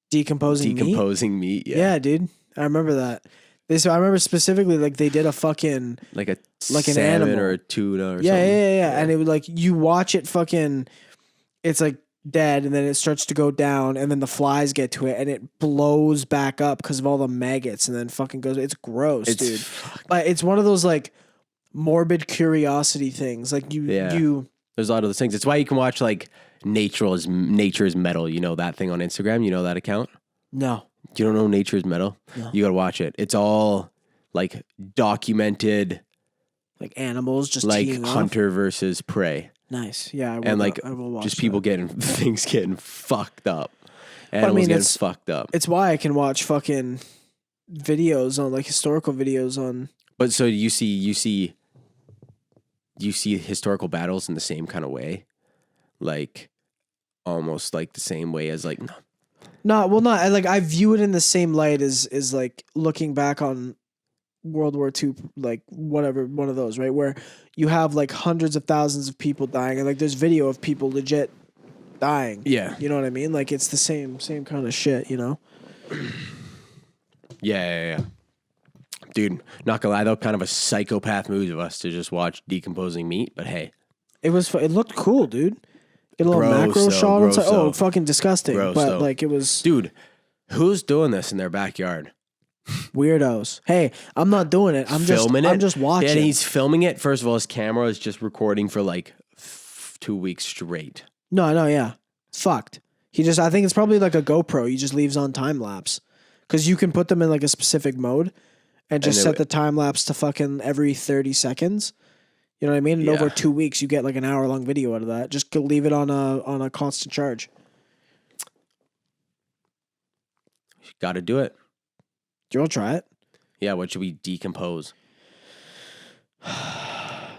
Decomposing meat. Yeah, dude. I remember that. I remember specifically like they did a fucking Like a like an salmon animal or a tuna or yeah, something. yeah. And it would like you watch it fucking it's like dead and then it starts to go down and then the flies get to it and it blows back up because of all the maggots and then fucking goes. It's gross, dude. But it's one of those like morbid curiosity things. Like you There's a lot of those things. It's why you can watch like Nature's Metal. You know that thing on Instagram? You know that account? No. You don't know Nature's Metal? No. You gotta watch it. It's all like documented, Like animals just like teeing off. hunter versus prey. Nice. Yeah, I will, And like I will watch just people that. getting fucked up. I Animals mean, getting it's- fucked up. It's why I can watch fucking videos on like historical videos on But so you see historical battles in the same kind of way, like almost like the same way as like not I view it in the same light as like looking back on World War II, like whatever, one of those, right? Where you have like hundreds of thousands of people dying, and like there's video of people legit dying. Yeah. You know what I mean? Like it's the same kind of shit, you know? Yeah. Dude, not gonna lie though, kind of a psychopath move of us to just watch decomposing meat, but hey. It looked cool, dude. Get a little Gross, macro though, shot. It's like, gross, oh, though. fucking disgusting. Gross, but though. like it was Dude, who's doing this in their backyard? weirdos. Hey, I'm not doing it. I'm just watching. And he's filming it. First of all, his camera is just recording for like 2 weeks straight. No, yeah. It's fucked. I think it's probably like a GoPro. He just leaves on time lapse. Because you can put them in like a specific mode and just set the time lapse to fucking every 30 seconds. You know what I mean? And over 2 weeks, you get like an hour-long video out of that. Just leave it on a constant charge. Got to do it. Do you want to try it? Yeah, what should we decompose? We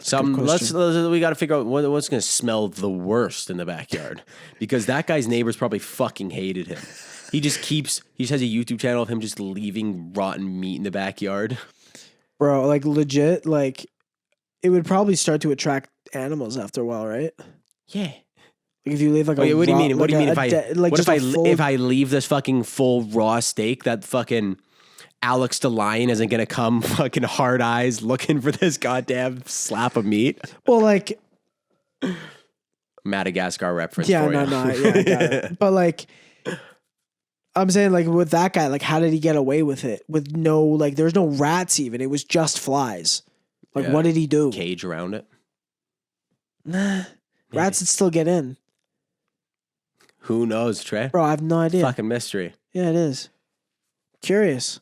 got to figure out what's going to smell the worst in the backyard. Because that guy's neighbors probably fucking hated him. He just has a YouTube channel of him just leaving rotten meat in the backyard. Bro, like legit, like it would probably start to attract animals after a while, right? Yeah. Like if you leave like what do you mean? What do you mean if I leave this fucking full raw steak, that fucking Alex the Lion isn't gonna come fucking hard eyes looking for this goddamn slap of meat? Well, like Madagascar reference. Yeah, for you. no, yeah, I got it. But like I'm saying, like with that guy, like how did he get away with it? With no, like there's no rats even. It was just flies. Like what did he do? Cage around it. Nah, rats would still get in. Who knows, Trey? Bro, I have no idea. Fucking mystery. Yeah, it is. Curious.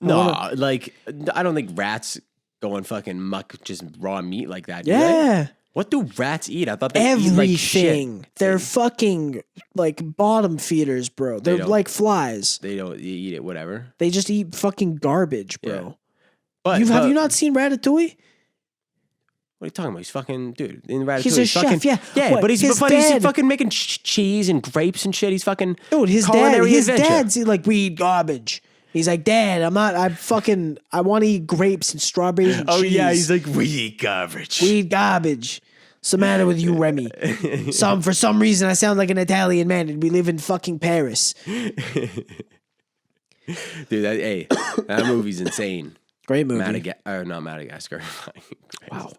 No, like I don't think rats go and fucking muck just raw meat like that. Do they? Yeah. What do rats eat? I thought they eat Everything. like shit. They're fucking like bottom feeders, bro. They're like flies. They don't eat it, whatever. They just eat fucking garbage, bro. Yeah. But have you not seen Ratatouille? What are you talking about? He's fucking dude in Ratatouille. He's a fucking, chef, yeah. Yeah, What, but he's his he's fucking making cheese and grapes and shit. He's fucking dude. His culinary adventure. dad's like, we eat garbage. He's like, Dad, I want to eat grapes and strawberries and cheese. Oh yeah, he's like, we eat garbage. We eat garbage. What's the matter with you, Remy? For some reason, I sound like an Italian man and we live in fucking Paris. Dude, that movie's insane. Great movie. Not Madagascar. Wow.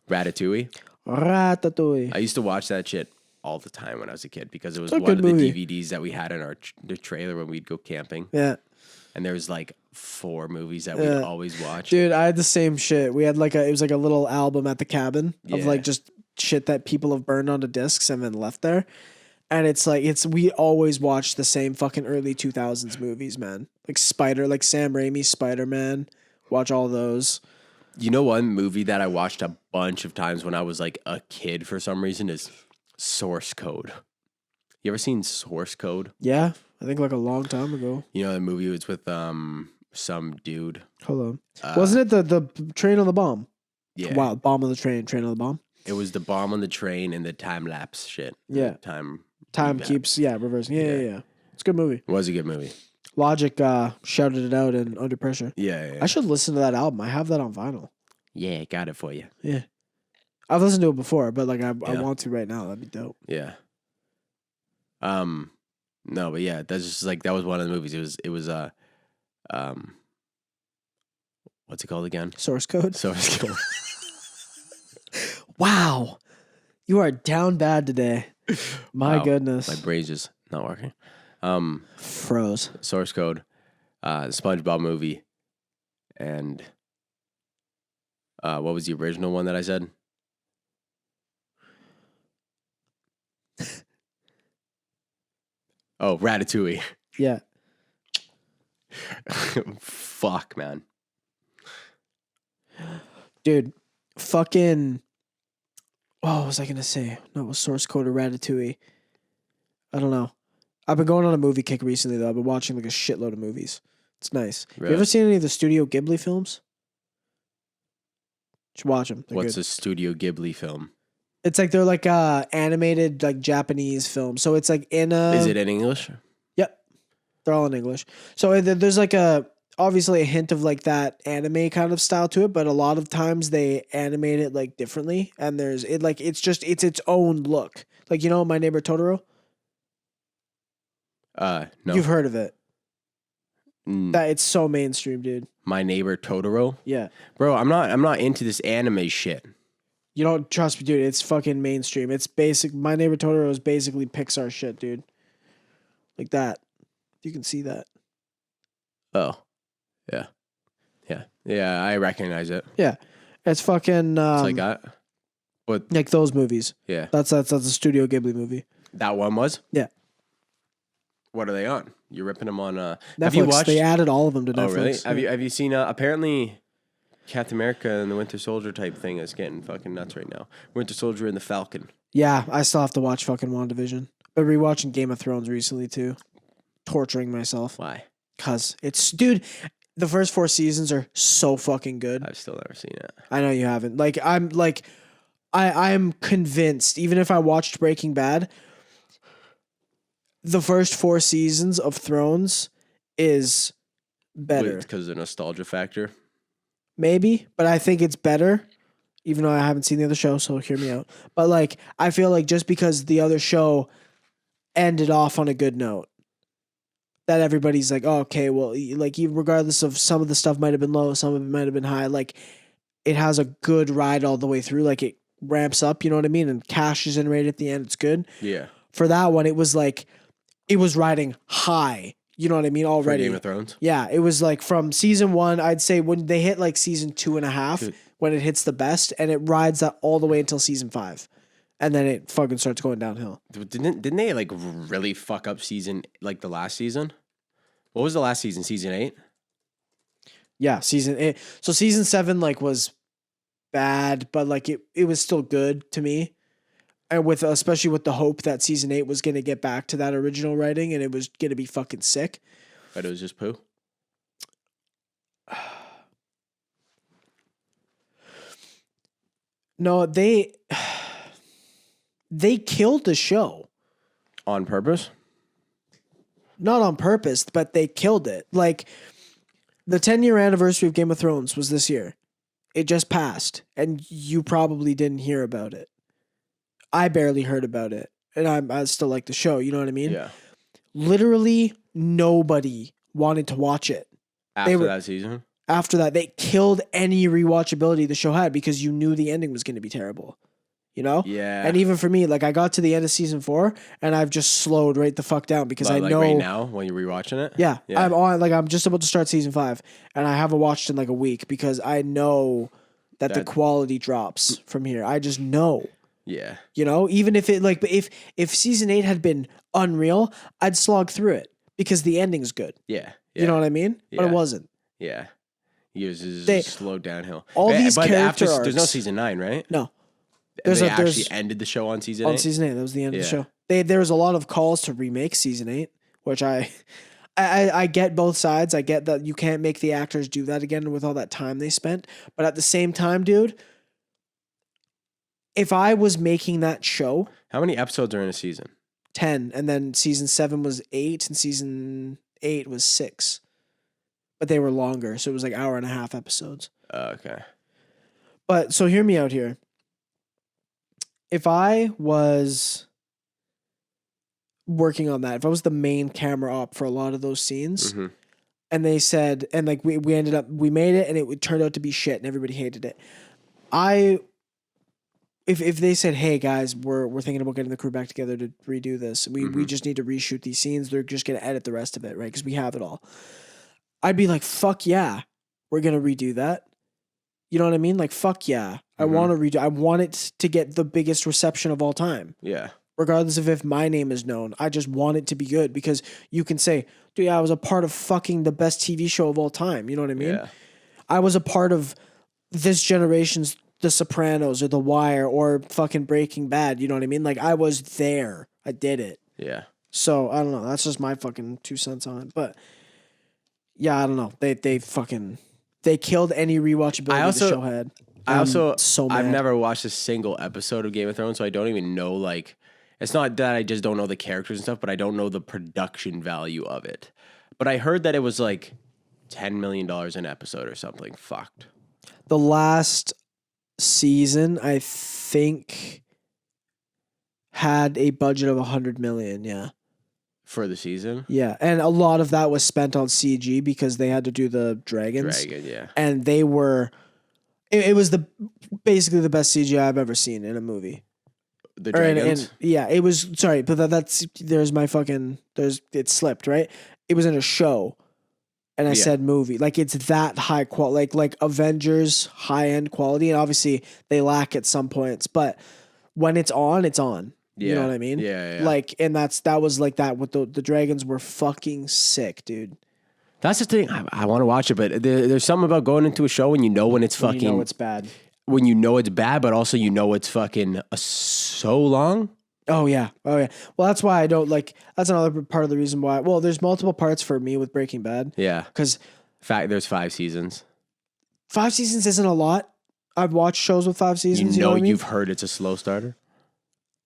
Ratatouille. Ratatouille. I used to watch that shit all the time when I was a kid because it was It's a one of good the movie. DVDs that we had in the trailer when we'd go camping. Yeah. And there was like 4 movies that we'd always watch. Dude, I had the same shit. We had it was like a little album at the cabin of like just shit that people have burned onto discs and then left there. And we always watch the same fucking early 2000s movies, man. Like Sam Raimi's Spider-Man. Watch all those. You know, one movie that I watched a bunch of times when I was like a kid for some reason is Source Code. You ever seen Source Code? Yeah, I think like a long time ago. You know the movie was with some dude. Hold on. Wasn't it the train on the bomb? Yeah. Wow, bomb on the train on the bomb. It was the bomb on the train and the time lapse shit. Yeah. Time keeps reversing. Yeah. It's a good movie. It was a good movie. Logic shouted it out in Under Pressure. Yeah. I should listen to that album. I have that on vinyl. Yeah, got it for you. Yeah. I've listened to it before, but like I want to right now. That'd be dope. Yeah. No, but yeah, that's just like that was one of the movies. It was what's it called again? Source Code. Source Code. Wow. You are down bad today. My goodness. My brain's just not working. Froze. Source Code, the SpongeBob movie, and what was the original one that I said? Oh, Ratatouille. Yeah. Fuck, man. Dude, fucking. What was I going to say? No, it was Source Code or Ratatouille. I don't know. I've been going on a movie kick recently, though. I've been watching like a shitload of movies. It's nice. Really? You ever seen any of the Studio Ghibli films? You should watch them. What's a Studio Ghibli film? It's like they're like animated like Japanese films. So it's like in a. Is it in English? Yep, they're all in English. So there's like a obviously a hint of like that anime kind of style to it, but a lot of times they animate it like differently, and there's it like it's its own look. Like, you know, My Neighbor Totoro. No. You've heard of it. Mm. That it's so mainstream, dude. My Neighbor Totoro. Yeah. Bro, I'm not into this anime shit. You don't trust me, dude. It's fucking mainstream. It's basic. My Neighbor Totoro is basically Pixar shit, dude. Like that. You can see that. Oh. Yeah. Yeah. Yeah, I recognize it. Yeah. It's fucking It's like that. But like those movies. yeah. That's a Studio Ghibli movie. That one was? Yeah. What are they on? You're ripping them on Netflix. Have you watched? They added all of them to Oh, Netflix. really? Have you seen apparently Captain America and the Winter Soldier type thing is getting fucking nuts right now. Winter Soldier and the Falcon. Yeah, I still have to watch fucking WandaVision. But rewatching Game of Thrones recently too. Torturing myself. Why? Cause it's dude, the first 4 seasons are so fucking good. I've still never seen it. I know you haven't. I'm convinced, even if I watched Breaking Bad, the first 4 seasons of Thrones is better. Because of the nostalgia factor. Maybe, but I think it's better, even though I haven't seen the other show, so hear me out. But like, I feel like just because the other show ended off on a good note, that everybody's like, oh, okay, well, like, even regardless of some of the stuff might have been low, some of it might have been high, like, it has a good ride all the way through. Like, it ramps up, you know what I mean? And cash is generated at the end. It's good. Yeah. For that one, it was like, it was riding high. You know what I mean? Already. For Game of Thrones? Yeah. It was like from season 1, I'd say when they hit like season 2.5, Dude. when it hits the best, and it rides that all the way until season 5. And then it fucking starts going downhill. Didn't they like really fuck up season, like the last season? What was the last season? Season 8? Yeah, season 8. So season 7 like was bad, but like it was still good to me. And with especially with the hope that season 8 was going to get back to that original writing and it was going to be fucking sick. But it was just poo. No, they killed the show. On purpose? Not on purpose, but they killed it. Like, the 10-year anniversary of Game of Thrones was this year. It just passed, and you probably didn't hear about it. I barely heard about it, and I still like the show, you know what I mean? Yeah. Literally nobody wanted to watch it. After that season? After that, they killed any rewatchability the show had because you knew the ending was going to be terrible. You know? Yeah. And even for me, like, I got to the end of season 4 and I've just slowed right the fuck down because I like know right now when you're rewatching it? Yeah, I'm just about to start season 5 and I haven't watched in like a week because I know that the quality drops from here. I just know. Yeah. You know, even if it like if season 8 had been unreal, I'd slog through it because the ending's good. Yeah. You know what I mean? But it wasn't. Yeah. Years is slowed downhill. All these character arcs, there's no season 9, right? No. They actually ended the show on season 8? On season 8, that was the end of the show. There was a lot of calls to remake season 8, which I get both sides. I get that you can't make the actors do that again with all that time they spent. But at the same time, dude, if I was making that show... How many episodes are in a season? 10, and then season 7 was 8, and season 8 was 6. But they were longer, so it was like 1.5 hour episodes. Okay. But, so hear me out here. If I was working on that, if I was the main camera op for a lot of those scenes, and they said, and like we ended up, we made it and it turned out to be shit and everybody hated it. If they said, hey guys, we're thinking about getting the crew back together to redo this. We just need to reshoot these scenes. They're just going to edit the rest of it, right? Because we have it all. I'd be like, fuck yeah, we're going to redo that. You know what I mean? Like, fuck yeah. I want to redo. I want it to get the biggest reception of all time. Yeah. Regardless of if my name is known. I just want it to be good because you can say, dude, I was a part of fucking the best TV show of all time. You know what I mean? Yeah. I was a part of this generation's The Sopranos or The Wire or fucking Breaking Bad. You know what I mean? Like, I was there. I did it. Yeah. So, I don't know. That's just my fucking 2 cents on it. But, yeah, I don't know. They killed any rewatchability the show had. I've never watched a single episode of Game of Thrones, so I don't even know, like, it's not that I just don't know the characters and stuff, but I don't know the production value of it. But I heard that it was, like, $10 million an episode or something. Fucked. The last season, I think, had a budget of 100 million. Yeah. For the season? Yeah. And a lot of that was spent on CG because they had to do the dragons. Yeah. And they were, it was basically the best CGI I've ever seen in a movie. The dragons? Yeah, it was, sorry, but it slipped, right? It was in a show. And I said movie. Like, it's that high quality, like Avengers high-end quality. And obviously, they lack at some points. But when it's on, it's on. Yeah. You know what I mean? Yeah. Like, and that was like that. With the dragons were fucking sick, dude. That's the thing. I want to watch it, but there's something about going into a show when you know when it's fucking... You know it's bad. When you know it's bad, but also you know it's fucking so long. Oh, yeah. Well, that's why I don't like... That's another part of the reason why... Well, there's multiple parts for me with Breaking Bad. Yeah. Because... There's 5 seasons. 5 seasons isn't a lot. I've watched shows with 5 seasons. You know what I mean? You've heard it's a slow starter?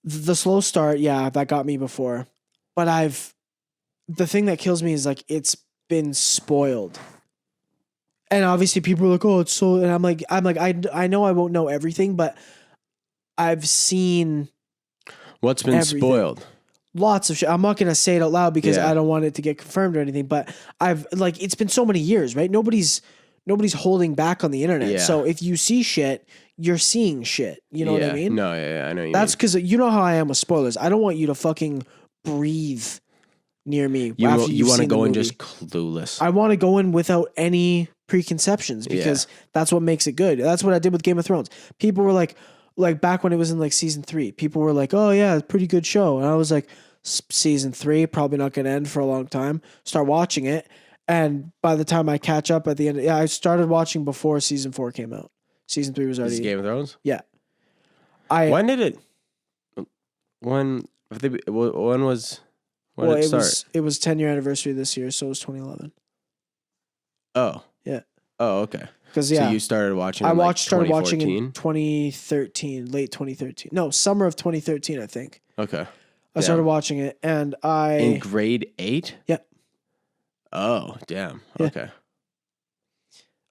The slow start, yeah, that got me before. But the thing that kills me is like it's been spoiled. And obviously people are like, oh, it's so, and I'm like, I know I won't know everything, but I've seen what's been everything. Spoiled. Lots of shit. I'm not gonna say it out loud because Yeah. I don't want it to get confirmed or anything, but it's been so many years, right? Nobody's holding back on the internet. Yeah. So if you see shit, you're seeing shit. You know what I mean? No, yeah, I know what you That's mean. because you know how I am with spoilers. I don't want you to fucking breathe near me. You after you've want to seen the go in movie. just clueless. I want to go in without any preconceptions because that's what makes it good. That's what I did with Game of Thrones. People were like back when it was in like season 3, people were like, oh yeah, it's a pretty good show. And I was like, season 3, probably not going to end for a long time. Start watching it. And by the time I catch up at the end, I started watching before season 4 came out. Season 3 was This already... is Game of Thrones? Yeah. When did it... When was... When did it start? It was 10-year anniversary this year, so it was 2011. Oh. Yeah. Oh, okay. Because So you started watching in started watching in 2014? 2013, late 2013. No, summer of 2013, I think. Okay. I started watching it, and In grade 8? Yeah. Oh, damn. Yeah. Okay.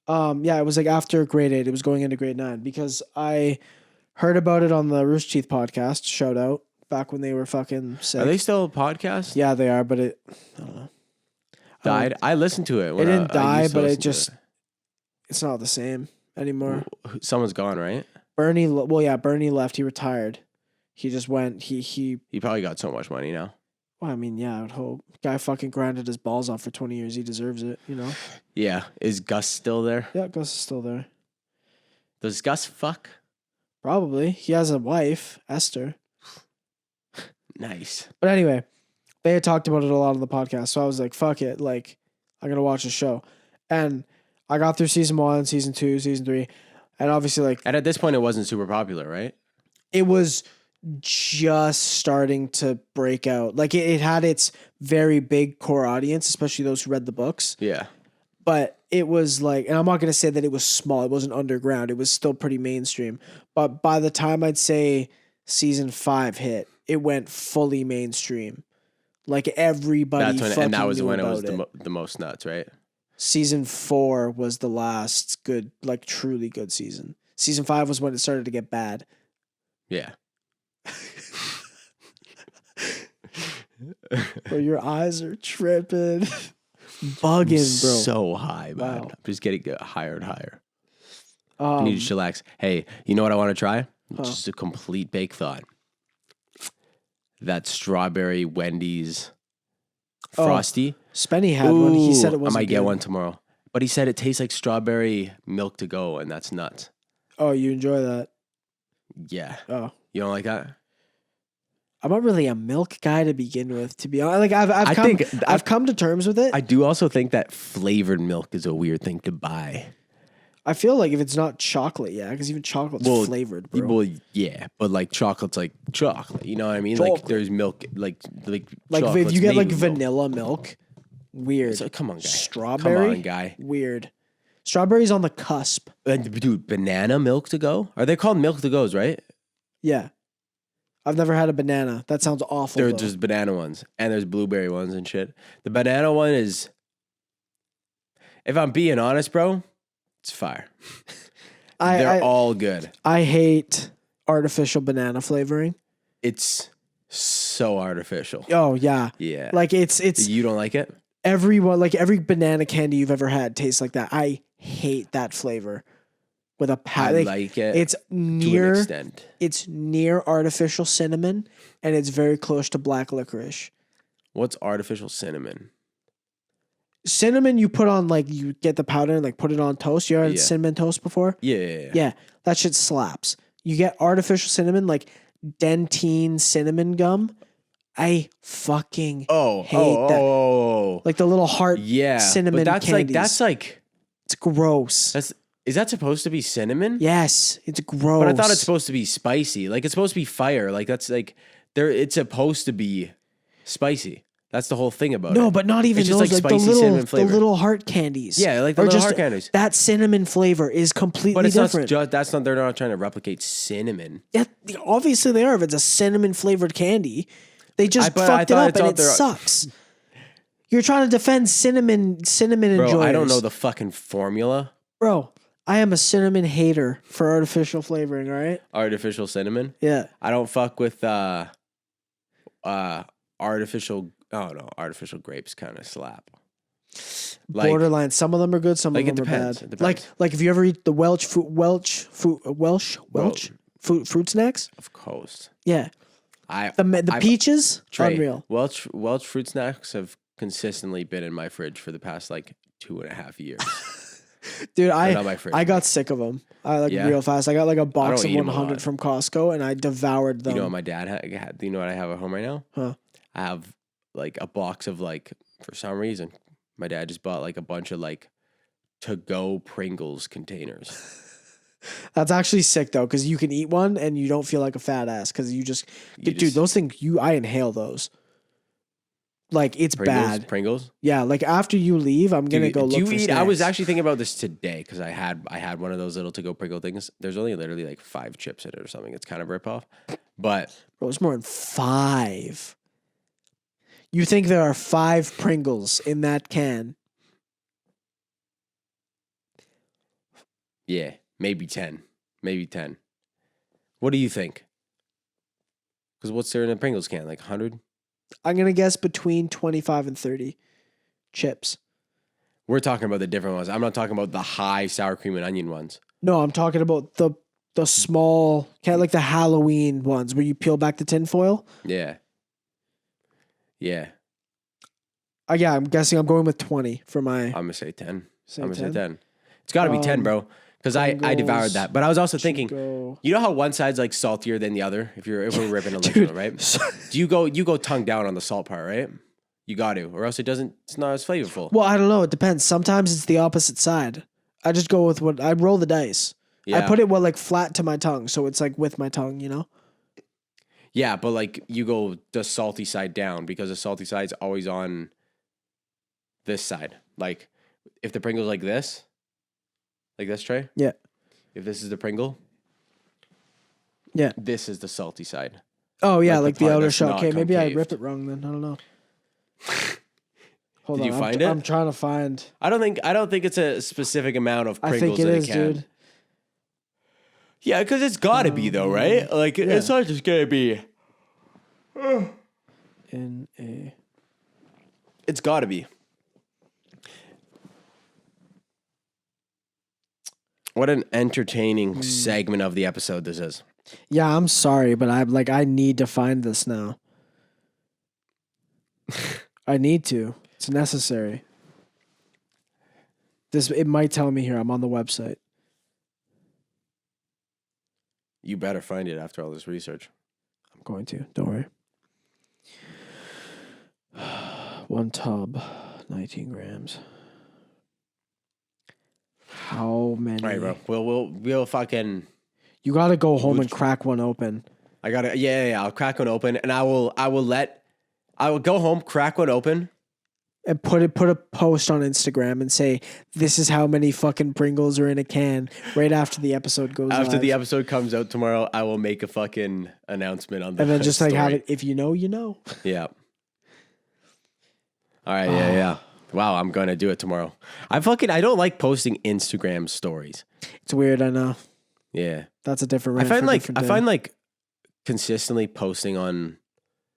Yeah, it was like after grade 8. It was going into grade 9 because I heard about it on the Rooster Teeth podcast. Shout out back when they were fucking sick. Are they still a podcast? Yeah, they are, but it I don't know. Died? I listened to it. It When didn't I die, used to but it listen to just it's not the same anymore. Someone's gone, right? Bernie left. He retired. He just went. He He probably got so much money now. Well, I mean, yeah, I would hope. Guy fucking grinded his balls off for 20 years. He deserves it, you know? Yeah. Is Gus still there? Yeah, Gus is still there. Does Gus fuck? Probably. He has a wife, Esther. Nice. But anyway, they had talked about it a lot on the podcast. So I was like, fuck it. Like, I'm going to watch the show. And I got through season 1, season 2, season 3. And obviously, like... And at this point, it wasn't super popular, right? It was just starting to break out. Like, it had its very big core audience, especially those who read the books. Yeah. But it was like, and I'm not going to say that it was small. It wasn't underground. It was still pretty mainstream. But by the time I'd say season 5 hit, it went fully mainstream. Like everybody fucking that was knew when it about was the most nuts, right? Season 4 was the last good, like truly good season. Season 5 was when it started to get bad. Yeah. Bro, your eyes are tripping. Bugging, bro. So high, man. Wow. I'm just getting higher and higher. I Um, need to chillax. Hey, you know what I want to try? Just a complete bake thought. That strawberry Wendy's Frosty. Spenny had one. He said it I was. might get one tomorrow. But he said it tastes like strawberry milk to go, and that's nuts. Oh, you enjoy that? Yeah. Oh, You don't like that? I'm not really a milk guy to begin with. To be honest, like I've come to terms with it. I do also think that flavored milk is a weird thing to buy. I feel like if it's not chocolate, yeah, because even chocolate's flavored, bro. Well, yeah, but like chocolate's like chocolate. You know what I mean? Like Chocolate. there's milk, like Like if chocolate's you get made like with vanilla milk, weird. So, come on, guy. Strawberry, Come on, guy. weird. Strawberry's on the cusp. Dude, banana milk to go? Are they called milk to goes, right? Yeah, I've never had a banana. That sounds awful. There's though. just banana ones, and there's blueberry ones and shit. The banana one is If I'm being honest, bro, it's fire. They're I all good. I hate artificial banana flavoring. It's so artificial. Oh yeah. Yeah. Like it's You don't like it? every banana candy you've ever had tastes like that. I hate that flavor with a I like it It's to an near extent. it's near artificial cinnamon and it's very close to black licorice. What's artificial cinnamon? Cinnamon you put on like you get the powder and like put it on toast. You ever had Yeah. cinnamon toast before? Yeah. Yeah, that shit slaps. You get artificial cinnamon like dentine cinnamon gum. I fucking hate that. Oh. Like the little heart Yeah. cinnamon But candies. that's like It's gross. is that supposed to be cinnamon? Yes, it's gross. But I thought it's supposed to be spicy. Like it's supposed to be fire. Like that's like it's supposed to be spicy. That's the whole thing about it. No, but not even It's just those. like Like the spicy cinnamon the flavor. little heart candies. Yeah, like the Or little just heart candies. That cinnamon flavor is completely But it's different. not just they're not trying to replicate cinnamon. Yeah, obviously they are. If it's a cinnamon flavored candy, they just but I fucked it thought up it's and out it there- sucks. You're trying to defend cinnamon Bro, enjoyers. I don't know the fucking formula. Bro, I am a cinnamon hater for artificial flavoring. All right. Artificial cinnamon. Yeah. I don't fuck with artificial. Oh no, artificial grapes kind of slap. Like Borderline. Some of them are good. Some like, of it them depends. are It bad. depends. Like if you ever eat the Welch fruit snacks. of course. Yeah. I The I've- peaches. Trey, Unreal. Welch fruit snacks have consistently been in my fridge for the past like 2.5 years. Dude, They're not my fridge. I got sick of them. I like Yeah? real fast. I got like a box don't of eat 'em a 100 lot. from Costco and I devoured them. You know what my dad had? Do you know what I have at home right now? Huh. I have like a box of like, for some reason, my dad just bought like a bunch of like to-go Pringles containers. That's actually sick though, because you can eat one and you don't feel like a fat ass because you just, You dude, just- those things I inhale those. Like it's bad. Pringles. Yeah, like after you leave, I'm gonna go Do look you for eat? snacks. I was actually thinking about this today because I had one of those little to-go Pringle things. There's only literally like 5 chips in it or something. It's kind of rip off, but Bro, it's more than 5. You think there are 5 Pringles in that can? yeah, maybe 10, maybe 10. What do you think? Because what's there in a Pringles can? Like 100? I'm gonna guess between 25 and 30 chips. We're talking about the different ones. I'm not talking about the high sour cream and onion ones. No, I'm talking about the small, kind of like the Halloween ones where you peel back the tin foil. Yeah. Yeah. Yeah, I'm guessing I'm going with 20 for my. I'm gonna say 10. Say I'm gonna 10? say 10. It's got to be 10, bro. Because I devoured Pringles, that. But I was also thinking, Chico. you know how one side's like saltier than the other? If we're ripping a liquid, right? Do you go tongue down on the salt part, right? You got to, or else it's not as flavorful. Well, I don't know. It depends. Sometimes it's the opposite side. I just go with I roll the dice. I Yeah. put it like flat to my tongue, so it's like with my tongue, you know. Yeah, but like you go the salty side down because the salty side's always on this side. Like if the Pringle's like this, Trey? Yeah. If this is the Pringle, Yeah. this is the salty side. Oh yeah, Like like the the part outer that's shell. not Okay, maybe I concave. ripped it wrong then. I don't know. Hold Did on, you find it? I'm trying to find. I don't think it's a specific amount of I Pringles think it in is, a can. dude. Yeah, because it's got to be though, right? Like it's not just gonna be. In a. It's got to be. What an entertaining segment of the episode this is. Yeah, I'm sorry, but I need to find this now. I need to. It's necessary. It might tell me here. I'm on the website. You better find it after all this research. I'm going to. Don't worry. 1 tub, 19 grams. How many? All right, bro. We'll fucking. You got to go home and crack one open. I gotta. Yeah. I'll crack one open, and I will go home, crack one open, And put a post on Instagram and say, this is how many fucking Pringles are in a can right after the episode goes After live. the episode comes out tomorrow, I will make a fucking announcement on the And then just like have story. it, if you know, you know. Yeah. All right, yeah. Wow, I'm gonna do it tomorrow. I don't like posting Instagram stories. It's weird, I know. Yeah. That's a different I rant for find a like different I day. find like consistently posting on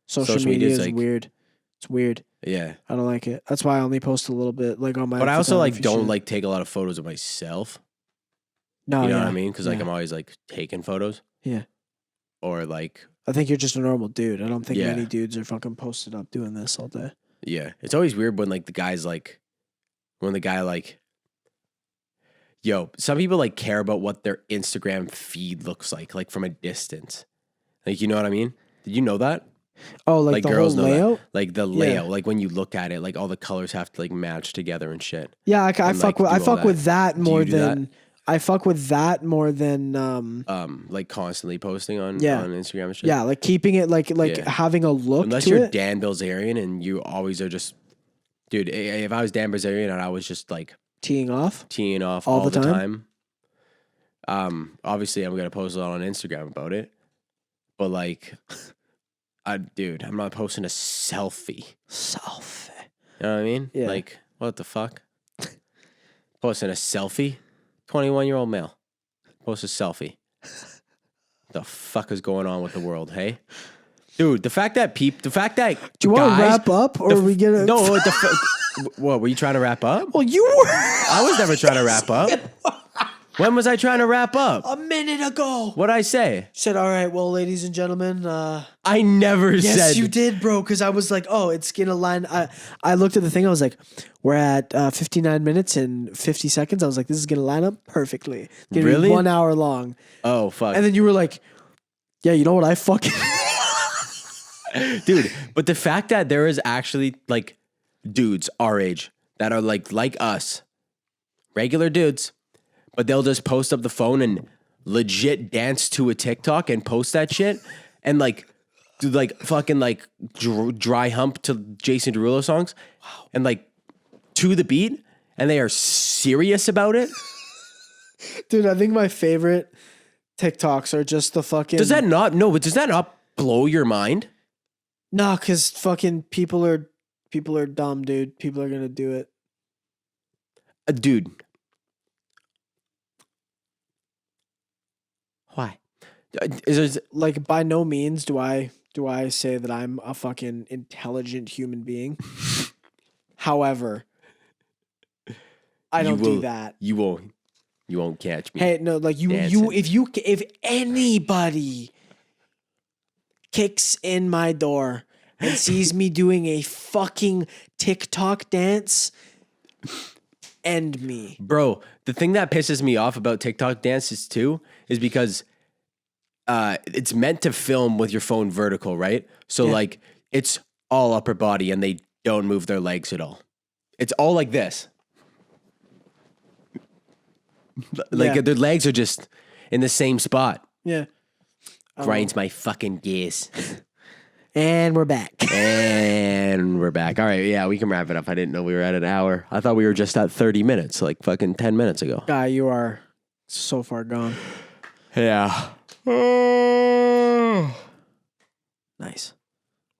social social media media is is like weird. It's weird. yeah. I don't like it. That's why I only post a little bit, like on my. But I also like photography don't shit. like take a lot of photos of myself. No, You know yeah. what I mean? Because like Yeah. I'm always like taking photos Yeah. or like I think you're just a normal dude. I don't think Yeah. many dudes are fucking posted up doing this all day. yeah. It's always weird when like the guy's like when the guy like yo, some people like care about what their Instagram feed looks like from a distance. Like you know what I mean? Did you know that? Oh, like the girls whole know layout? that. Like the layout, like when you look at it, like all the colors have to like match together and shit. Yeah, I And, fuck like, with do I all fuck that. with that Do you more do that? than I fuck with that more than Like constantly posting on Yeah. Instagram and shit. yeah, like keeping it like Yeah. having a look Unless to you're it. Dan Bilzerian and you always are just, dude. If I was Dan Bilzerian and I was just like Teeing off. teeing off All all the the time, obviously I'm gonna post a lot on Instagram about it. But like, dude, I'm not posting a selfie. Selfie. You know what I mean? Yeah. Like, what the fuck? Posting a selfie? 21-year-old male. Post a selfie. The fuck is going on with the world, hey? Dude, the fact that Do you want to wrap up or are we gonna? No, what, were you trying to wrap up? Well, you were I was never trying to wrap up. When was I trying to wrap up? a minute ago. What'd I say? Said, all right, well, ladies and gentlemen. I never Yes, said. you did, bro. Because I was like, oh, it's gonna line. I looked at the thing. I was like, we're at 59 minutes and 50 seconds. I was like, this is gonna line up perfectly. It's gonna Really? be 1 hour long. Oh, fuck. And then you were like, yeah, you know what? I fucking. Dude, but the fact that there is actually like dudes our age that are like us, regular dudes, but they'll just post up the phone and legit dance to a TikTok and post that shit and like do like fucking like dry hump to Jason Derulo songs and like to the beat and they are serious about it. Dude, I think my favorite TikToks are just the fucking. Does that not blow your mind? No, because fucking people are dumb, dude. People are gonna do it. Dude. Why? Is there, Like, by no means do I say that I'm a fucking intelligent human being. However, I don't do that. You won't catch me. Hey, no, like dancing. if anybody kicks in my door and sees me doing a fucking TikTok dance, end me. Bro, the thing that pisses me off about TikTok dances too is because it's meant to film with your phone vertical, right? So Yeah. like it's all upper body and they don't move their legs at all. It's all like this. Like Yeah. their legs are just in the same spot. Yeah. Grinds my fucking gears. And we're back. And we're back. All right, yeah, we can wrap it up. I didn't know we were at an hour. I thought we were just at 30 minutes, like fucking 10 minutes ago. Guy, you are so far gone. Yeah. Nice.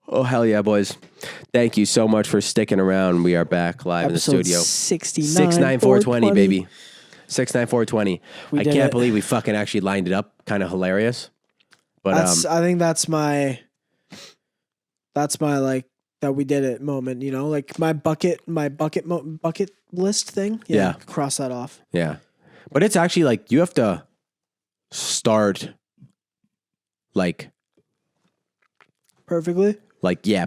Oh, hell yeah, boys. Thank you so much for sticking around. We are back live Episode in the studio. 69. 69420, baby. 69420. We I did can't it. believe we fucking actually lined it up. Kind of hilarious. But I think that's my like that we did it moment, you know, like my bucket list thing. Yeah. Cross that off. yeah. But it's actually like you have to start like Perfectly.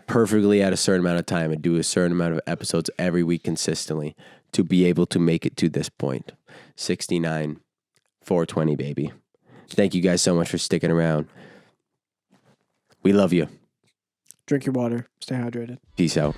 perfectly at a certain amount of time and do a certain amount of episodes every week consistently to be able to make it to this point. 69 420, baby. Thank you guys so much for sticking around. We love you. Drink your water. Stay hydrated. Peace out.